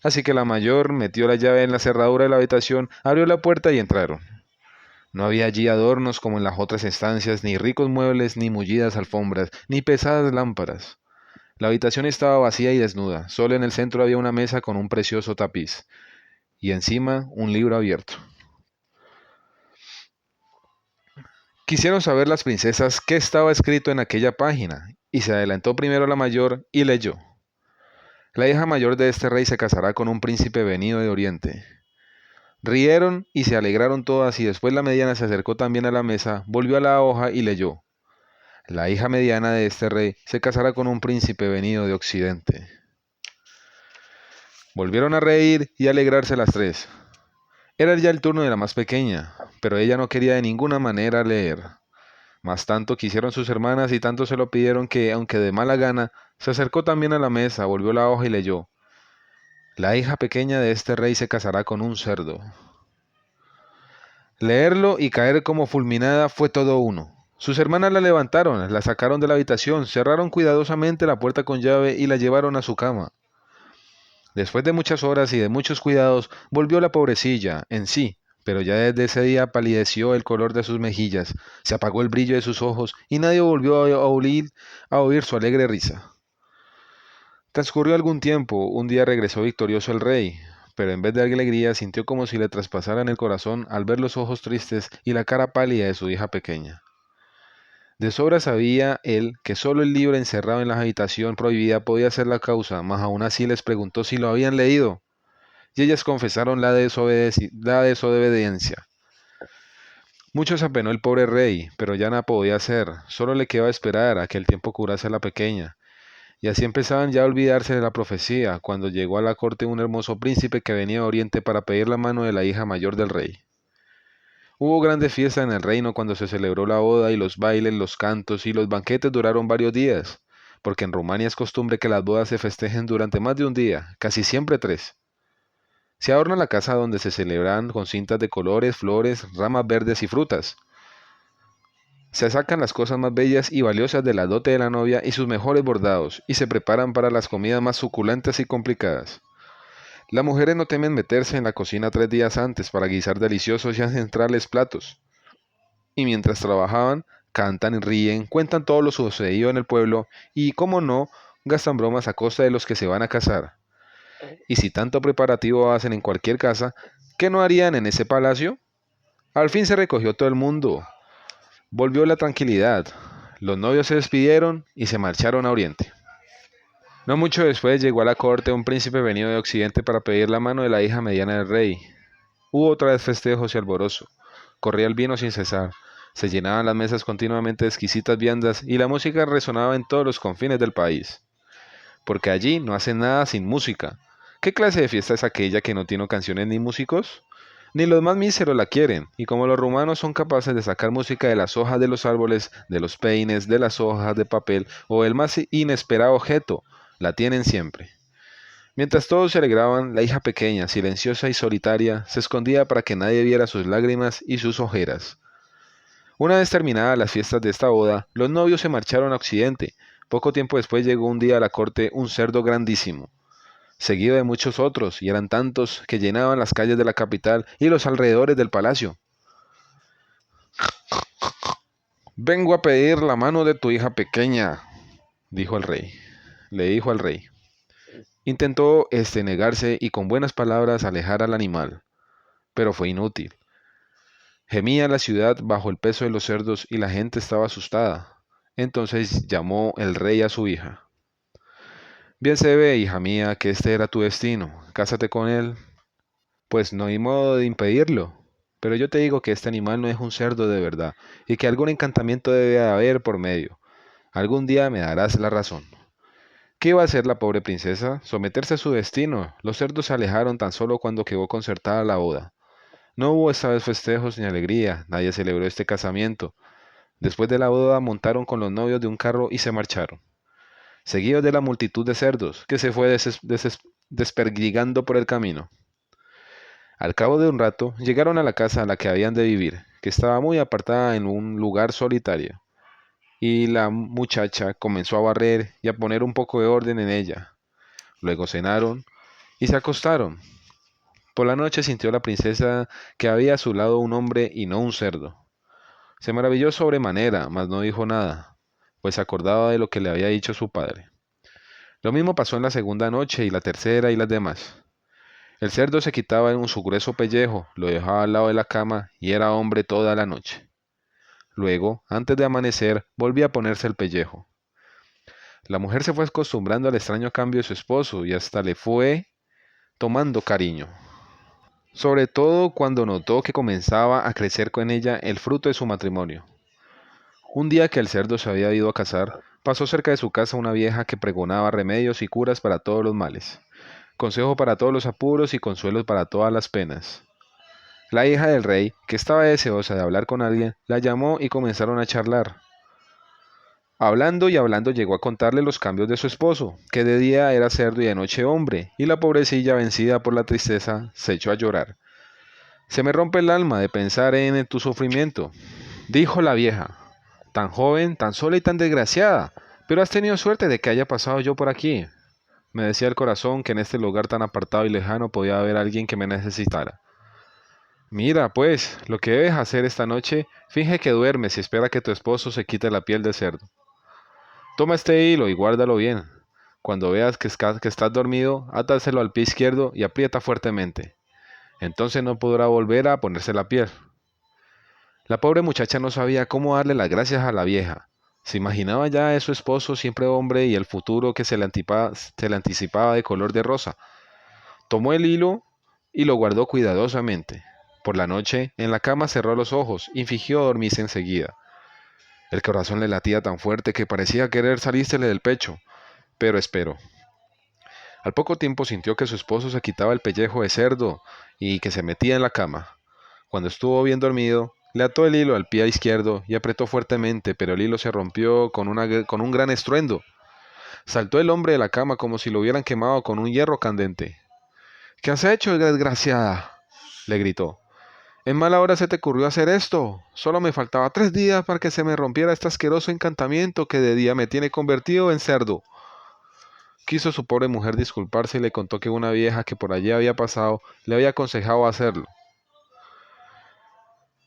Speaker 1: Así que la mayor metió la llave en la cerradura de la habitación, abrió la puerta y entraron. No había allí adornos como en las otras estancias, ni ricos muebles, ni mullidas alfombras, ni pesadas lámparas. La habitación estaba vacía y desnuda. Solo en el centro había una mesa con un precioso tapiz, y encima un libro abierto. Quisieron saber las princesas qué estaba escrito en aquella página, y se adelantó primero la mayor y leyó: la hija mayor de este rey se casará con un príncipe venido de Oriente. Rieron y se alegraron todas, y después la mediana se acercó también a la mesa, volvió a la hoja y leyó: la hija mediana de este rey se casará con un príncipe venido de Occidente. Volvieron a reír y a alegrarse las 3. Era ya el turno de la más pequeña, pero ella no quería de ninguna manera leer. Mas tanto quisieron sus hermanas y tanto se lo pidieron que, aunque de mala gana, se acercó también a la mesa, volvió la hoja y leyó: la hija pequeña de este rey se casará con un cerdo. Leerlo y caer como fulminada fue todo uno. Sus hermanas la levantaron, la sacaron de la habitación, cerraron cuidadosamente la puerta con llave y la llevaron a su cama. Después de muchas horas y de muchos cuidados, volvió la pobrecilla en sí, pero ya desde ese día palideció el color de sus mejillas, se apagó el brillo de sus ojos y nadie volvió a oír su alegre risa. Transcurrió algún tiempo, un día regresó victorioso el rey, pero en vez de alegría sintió como si le traspasaran el corazón al ver los ojos tristes y la cara pálida de su hija pequeña. De sobra sabía él que solo el libro encerrado en la habitación prohibida podía ser la causa, mas aún así les preguntó si lo habían leído, y ellas confesaron la desobediencia. Mucho se apenó el pobre rey, pero ya nada podía hacer, solo le quedaba esperar a que el tiempo curase a la pequeña. Y así empezaban ya a olvidarse de la profecía, cuando llegó a la corte un hermoso príncipe que venía de Oriente para pedir la mano de la hija mayor del rey. Hubo grandes fiestas en el reino cuando se celebró la boda y los bailes, los cantos y los banquetes duraron varios días, porque en Rumania es costumbre que las bodas se festejen durante más de un día, casi siempre tres. Se adorna la casa donde se celebran con cintas de colores, flores, ramas verdes y frutas. Se sacan las cosas más bellas y valiosas de la dote de la novia y sus mejores bordados, y se preparan para las comidas más suculentas y complicadas. Las mujeres no temen meterse en la cocina 3 días antes para guisar deliciosos y ancestrales platos. Y mientras trabajaban, cantan y ríen, cuentan todo lo sucedido en el pueblo y, como no, gastan bromas a costa de los que se van a casar. Y si tanto preparativo hacen en cualquier casa, ¿qué no harían en ese palacio? Al fin se recogió todo el mundo. Volvió la tranquilidad. Los novios se despidieron y se marcharon a Oriente. No mucho después llegó a la corte un príncipe venido de Occidente para pedir la mano de la hija mediana del rey. Hubo otra vez festejos y alborozo. Corría el vino sin cesar. Se llenaban las mesas continuamente de exquisitas viandas y la música resonaba en todos los confines del país. Porque allí no hacen nada sin música. ¿Qué clase de fiesta es aquella que no tiene canciones ni músicos? Ni los más míseros la quieren, y como los rumanos son capaces de sacar música de las hojas de los árboles, de los peines, de las hojas de papel o el más inesperado objeto, la tienen siempre. Mientras todos se alegraban, la hija pequeña, silenciosa y solitaria, se escondía para que nadie viera sus lágrimas y sus ojeras. Una vez terminadas las fiestas de esta boda, los novios se marcharon a Occidente. Poco tiempo después llegó un día a la corte un cerdo grandísimo, seguido de muchos otros, y eran tantos que llenaban las calles de la capital y los alrededores del palacio. Vengo a pedir la mano de tu hija pequeña, dijo el rey. Le dijo al rey. Intentó negarse y con buenas palabras alejar al animal, pero fue inútil. Gemía la ciudad bajo el peso de los cerdos y la gente estaba asustada. Entonces llamó el rey a su hija. Bien se ve, hija mía, que este era tu destino. Cásate con él. Pues no hay modo de impedirlo. Pero yo te digo que este animal no es un cerdo de verdad, y que algún encantamiento debe haber por medio. Algún día me darás la razón. ¿Qué iba a hacer la pobre princesa? Someterse a su destino. Los cerdos se alejaron tan solo cuando quedó concertada la boda. No hubo esta vez festejos ni alegría, nadie celebró este casamiento. Después de la boda montaron con los novios de un carro y se marcharon, seguidos de la multitud de cerdos, que se fue desperdigando por el camino. Al cabo de un rato, llegaron a la casa a la que habían de vivir, que estaba muy apartada en un lugar solitario, y la muchacha comenzó a barrer y a poner un poco de orden en ella. Luego cenaron y se acostaron. Por la noche sintió la princesa que había a su lado un hombre y no un cerdo. Se maravilló sobremanera, mas no dijo nada, pues se acordaba de lo que le había dicho su padre. Lo mismo pasó en la segunda noche y la tercera y las demás. El cerdo se quitaba en su grueso pellejo, lo dejaba al lado de la cama y era hombre toda la noche. Luego, antes de amanecer, volvía a ponerse el pellejo. La mujer se fue acostumbrando al extraño cambio de su esposo y hasta le fue tomando cariño, sobre todo cuando notó que comenzaba a crecer con ella el fruto de su matrimonio. Un día que el cerdo se había ido a cazar, pasó cerca de su casa una vieja que pregonaba remedios y curas para todos los males, consejo para todos los apuros y consuelos para todas las penas. La hija del rey, que estaba deseosa de hablar con alguien, la llamó y comenzaron a charlar. Hablando y hablando llegó a contarle los cambios de su esposo, que de día era cerdo y de noche hombre, y la pobrecilla, vencida por la tristeza, se echó a llorar. Se me rompe el alma de pensar en tu sufrimiento, dijo la vieja. Tan joven, tan sola y tan desgraciada, pero has tenido suerte de que haya pasado yo por aquí. Me decía el corazón que en este lugar tan apartado y lejano podía haber alguien que me necesitara. Mira, pues, lo que debes hacer esta noche, finge que duermes y espera que tu esposo se quite la piel de cerdo. Toma este hilo y guárdalo bien. Cuando veas que estás dormido, átaselo al pie izquierdo y aprieta fuertemente. Entonces no podrá volver a ponerse la piel. La pobre muchacha no sabía cómo darle las gracias a la vieja. Se imaginaba ya a su esposo, siempre hombre, y el futuro que se le anticipaba de color de rosa. Tomó el hilo y lo guardó cuidadosamente. Por la noche, en la cama cerró los ojos y fingió dormirse enseguida. El corazón le latía tan fuerte que parecía querer salírsele del pecho, pero esperó. Al poco tiempo sintió que su esposo se quitaba el pellejo de cerdo y que se metía en la cama. Cuando estuvo bien dormido, le ató el hilo al pie izquierdo y apretó fuertemente, pero el hilo se rompió con un gran estruendo. Saltó el hombre de la cama como si lo hubieran quemado con un hierro candente. ¿Qué has hecho, desgraciada?, le gritó. En mala hora se te ocurrió hacer esto. Solo me faltaba 3 días para que se me rompiera este asqueroso encantamiento que de día me tiene convertido en cerdo. Quiso su pobre mujer disculparse y le contó que una vieja que por allí había pasado le había aconsejado hacerlo.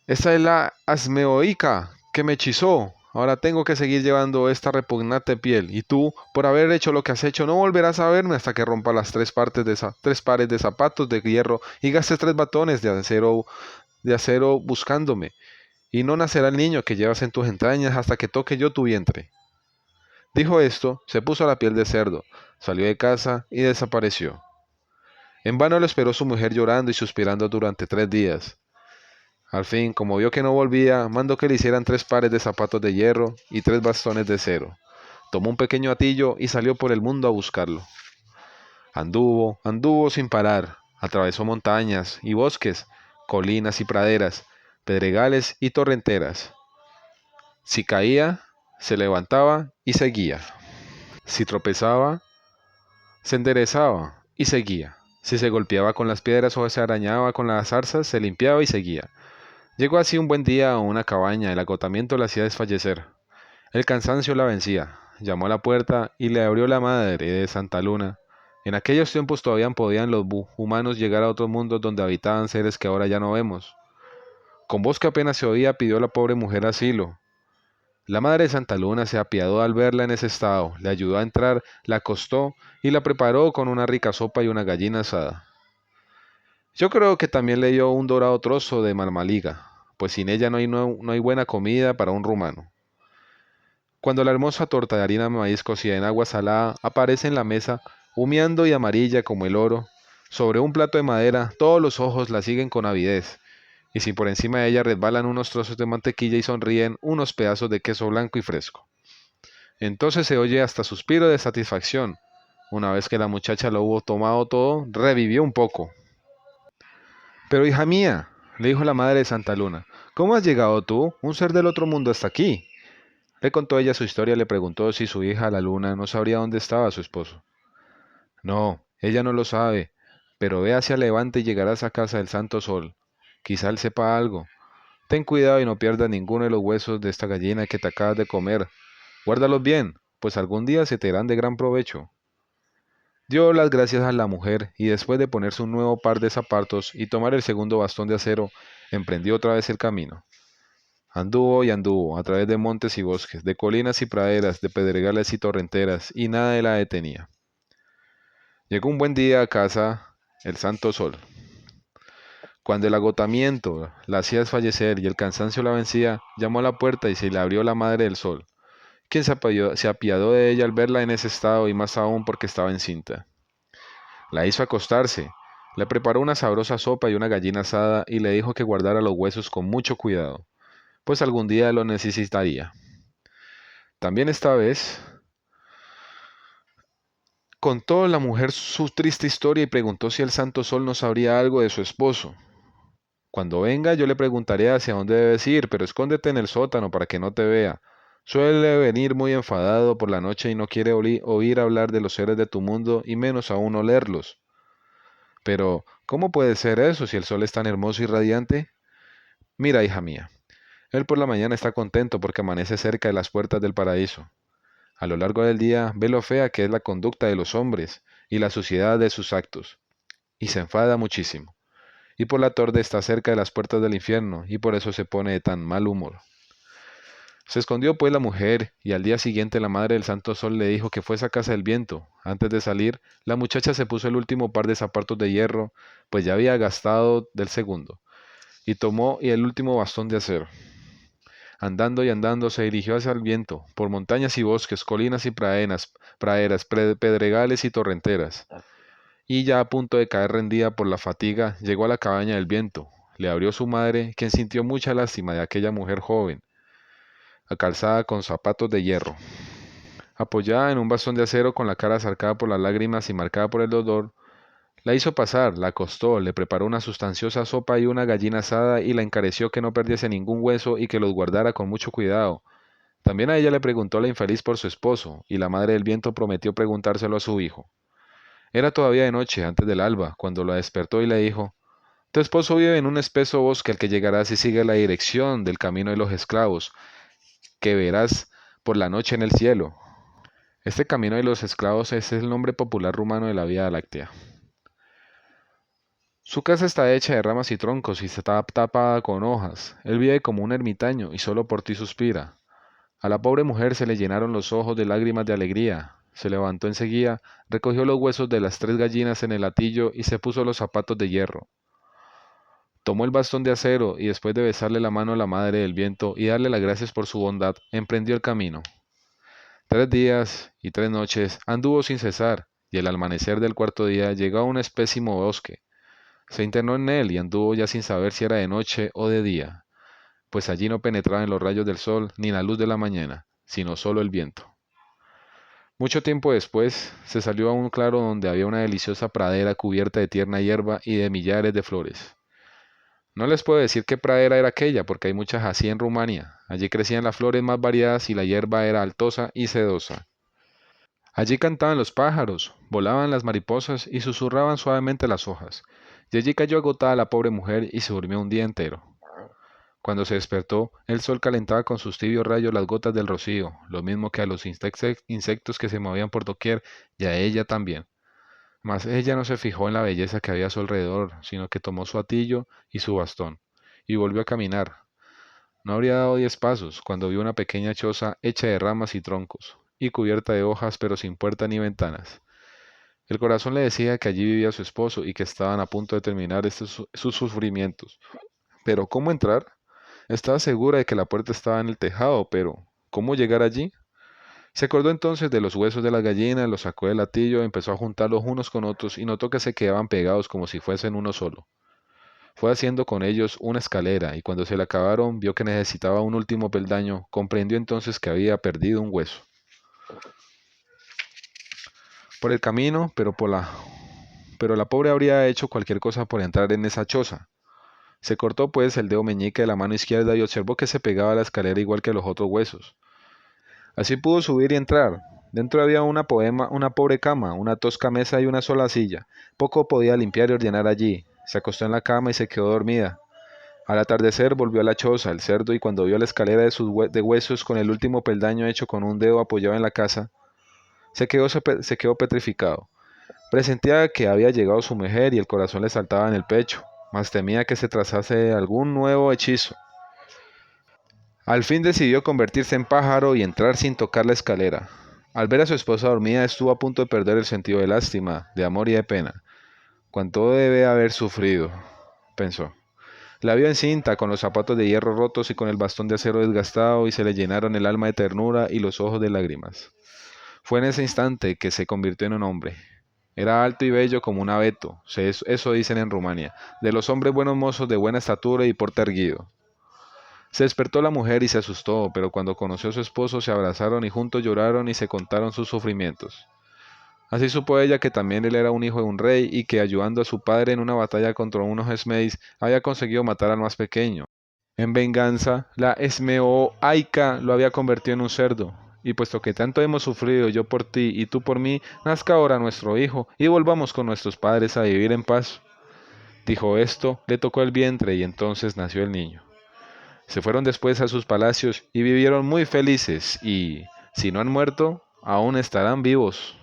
Speaker 1: Esa es la asmeoica que me hechizó. Ahora tengo que seguir llevando esta repugnante piel. Y tú, por haber hecho lo que has hecho, no volverás a verme hasta que rompa las tres pares de zapatos de hierro y gastes 3 batones de acero buscándome. Y no nacerá el niño que llevas en tus entrañas hasta que toque yo tu vientre. Dijo esto, se puso la piel de cerdo, salió de casa y desapareció. En vano lo esperó su mujer llorando y suspirando durante 3 días. Al fin, como vio que no volvía, mandó que le hicieran 3 pares de zapatos de hierro y 3 bastones de acero. Tomó un pequeño atillo y salió por el mundo a buscarlo. Anduvo, anduvo sin parar, atravesó montañas y bosques, colinas y praderas, pedregales y torrenteras. Si caía, se levantaba y seguía. Si tropezaba, se enderezaba y seguía. Si se golpeaba con las piedras o se arañaba con las zarzas, se limpiaba y seguía. Llegó así un buen día a una cabaña, el agotamiento la hacía desfallecer. El cansancio la vencía. Llamó a la puerta y le abrió la madre de Santa Luna. En aquellos tiempos todavía podían los humanos llegar a otros mundos donde habitaban seres que ahora ya no vemos. Con voz que apenas se oía pidió a la pobre mujer asilo. La madre de Santa Luna se apiadó al verla en ese estado, le ayudó a entrar, la acostó y la preparó con una rica sopa y una gallina asada. Yo creo que también le dio un dorado trozo de marmaliga, pues sin ella no hay buena comida para un rumano. Cuando la hermosa torta de harina de maíz cocida en agua salada aparece en la mesa, humeando y amarilla como el oro, sobre un plato de madera, todos los ojos la siguen con avidez, y si por encima de ella resbalan unos trozos de mantequilla y sonríen unos pedazos de queso blanco y fresco. Entonces se oye hasta suspiro de satisfacción. Una vez que la muchacha lo hubo tomado todo, revivió un poco. Pero hija mía, le dijo la madre de Santa Luna, ¿cómo has llegado tú, un ser del otro mundo, hasta aquí? Le contó ella su historia y le preguntó si su hija, la Luna, no sabría dónde estaba su esposo. No, ella no lo sabe, pero ve hacia levante y llegarás a casa del Santo Sol. Quizá él sepa algo. Ten cuidado y no pierdas ninguno de los huesos de esta gallina que te acabas de comer. Guárdalos bien, pues algún día se te harán de gran provecho. Dio las gracias a la mujer y después de ponerse un nuevo par de zapatos y tomar el segundo bastón de acero, emprendió otra vez el camino. Anduvo y anduvo a través de montes y bosques, de colinas y praderas, de pedregales y torrenteras, y nada la detenía. Llegó un buen día a casa el Santo Sol. Cuando el agotamiento la hacía desfallecer y el cansancio la vencía, llamó a la puerta y se le abrió la Madre del Sol, quien se apiadó de ella al verla en ese estado y más aún porque estaba encinta. La hizo acostarse, le preparó una sabrosa sopa y una gallina asada y le dijo que guardara los huesos con mucho cuidado, pues algún día lo necesitaría. También esta vez contó la mujer su triste historia y preguntó si el Santo Sol no sabría algo de su esposo. Cuando venga yo le preguntaré hacia dónde debes ir, pero escóndete en el sótano para que no te vea. Suele venir muy enfadado por la noche y no quiere oír hablar de los seres de tu mundo y menos aún olerlos. Pero, ¿cómo puede ser eso si el sol es tan hermoso y radiante? Mira, hija mía, él por la mañana está contento porque amanece cerca de las puertas del paraíso. A lo largo del día ve lo fea que es la conducta de los hombres y la suciedad de sus actos, y se enfada muchísimo. Y por la tarde está cerca de las puertas del infierno, y por eso se pone de tan mal humor. Se escondió pues la mujer, y al día siguiente la madre del Santo Sol le dijo que fuese a casa del viento. Antes de salir, la muchacha se puso el último par de zapatos de hierro, pues ya había gastado del segundo, y tomó el último bastón de acero. Andando y andando se dirigió hacia el viento, por montañas y bosques, colinas y praderas, pedregales y torrenteras. Y ya a punto de caer rendida por la fatiga, llegó a la cabaña del viento. Le abrió su madre, quien sintió mucha lástima de aquella mujer joven, calzada con zapatos de hierro. Apoyada en un bastón de acero con la cara sarcada por las lágrimas y marcada por el dolor, la hizo pasar, la acostó, le preparó una sustanciosa sopa y una gallina asada y la encareció que no perdiese ningún hueso y que los guardara con mucho cuidado. También a ella le preguntó la infeliz por su esposo, y la madre del viento prometió preguntárselo a su hijo. Era todavía de noche, antes del alba, cuando la despertó y le dijo, tu esposo vive en un espeso bosque al que llegarás si sigues la dirección del camino de los esclavos, que verás por la noche en el cielo. Este camino de los esclavos es el nombre popular rumano de la Vía Láctea. Su casa está hecha de ramas y troncos y está tapada con hojas. Él vive como un ermitaño y solo por ti suspira. A la pobre mujer se le llenaron los ojos de lágrimas de alegría. Se levantó enseguida, recogió los huesos de las 3 gallinas en el hatillo y se puso los zapatos de hierro. Tomó el bastón de acero y después de besarle la mano a la madre del viento y darle las gracias por su bondad, emprendió el camino. 3 días y 3 noches anduvo sin cesar, y al amanecer del cuarto día llegó a un espésimo bosque. Se internó en él y anduvo ya sin saber si era de noche o de día, pues allí no penetraban los rayos del sol ni la luz de la mañana, sino solo el viento. Mucho tiempo después se salió a un claro donde había una deliciosa pradera cubierta de tierna hierba y de millares de flores. No les puedo decir qué pradera era aquella, porque hay muchas así en Rumania. Allí crecían las flores más variadas y la hierba era altosa y sedosa. Allí cantaban los pájaros, volaban las mariposas y susurraban suavemente las hojas. Y allí cayó agotada la pobre mujer y se durmió un día entero. Cuando se despertó, el sol calentaba con sus tibios rayos las gotas del rocío, lo mismo que a los insectos que se movían por doquier, y a ella también. Mas ella no se fijó en la belleza que había a su alrededor, sino que tomó su atillo y su bastón, y volvió a caminar. No habría dado 10 pasos, cuando vio una pequeña choza hecha de ramas y troncos, y cubierta de hojas, pero sin puerta ni ventanas. El corazón le decía que allí vivía su esposo y que estaban a punto de terminar sus sufrimientos. Pero ¿cómo entrar? Estaba segura de que la puerta estaba en el tejado, pero ¿cómo llegar allí? Se acordó entonces de los huesos de la gallina, los sacó del latillo, empezó a juntarlos unos con otros y notó que se quedaban pegados como si fuesen uno solo. Fue haciendo con ellos una escalera y cuando se le acabaron vio que necesitaba un último peldaño, comprendió entonces que había perdido un hueso. Por el camino, pero la pobre habría hecho cualquier cosa por entrar en esa choza. Se cortó pues el dedo meñique de la mano izquierda y observó que se pegaba a la escalera igual que los otros huesos. Así pudo subir y entrar. Dentro había una pobre cama, una tosca mesa y una sola silla. Poco podía limpiar y ordenar allí. Se acostó en la cama y se quedó dormida. Al atardecer volvió a la choza, el cerdo, y cuando vio la escalera de huesos con el último peldaño hecho con un dedo apoyado en la casa, se quedó petrificado. Presentía que había llegado su mujer y el corazón le saltaba en el pecho, mas temía que se trazase algún nuevo hechizo. Al fin decidió convertirse en pájaro y entrar sin tocar la escalera. Al ver a su esposa dormida estuvo a punto de perder el sentido de lástima, de amor y de pena. Cuánto debe haber sufrido, pensó. La vio encinta, con los zapatos de hierro rotos y con el bastón de acero desgastado, y se le llenaron el alma de ternura y los ojos de lágrimas. Fue en ese instante que se convirtió en un hombre. Era alto y bello como un abeto, eso dicen en Rumania, de los hombres buenos mozos de buena estatura y porte erguido. Se despertó la mujer y se asustó, pero cuando conoció a su esposo se abrazaron y juntos lloraron y se contaron sus sufrimientos. Así supo ella que también él era un hijo de un rey y que ayudando a su padre en una batalla contra unos esmeis había conseguido matar al más pequeño. En venganza, la Esmeoaica lo había convertido en un cerdo. Y puesto que tanto hemos sufrido yo por ti y tú por mí, nazca ahora nuestro hijo y volvamos con nuestros padres a vivir en paz. Dijo esto, le tocó el vientre y entonces nació el niño. Se fueron después a sus palacios y vivieron muy felices y, si no han muerto, aún estarán vivos.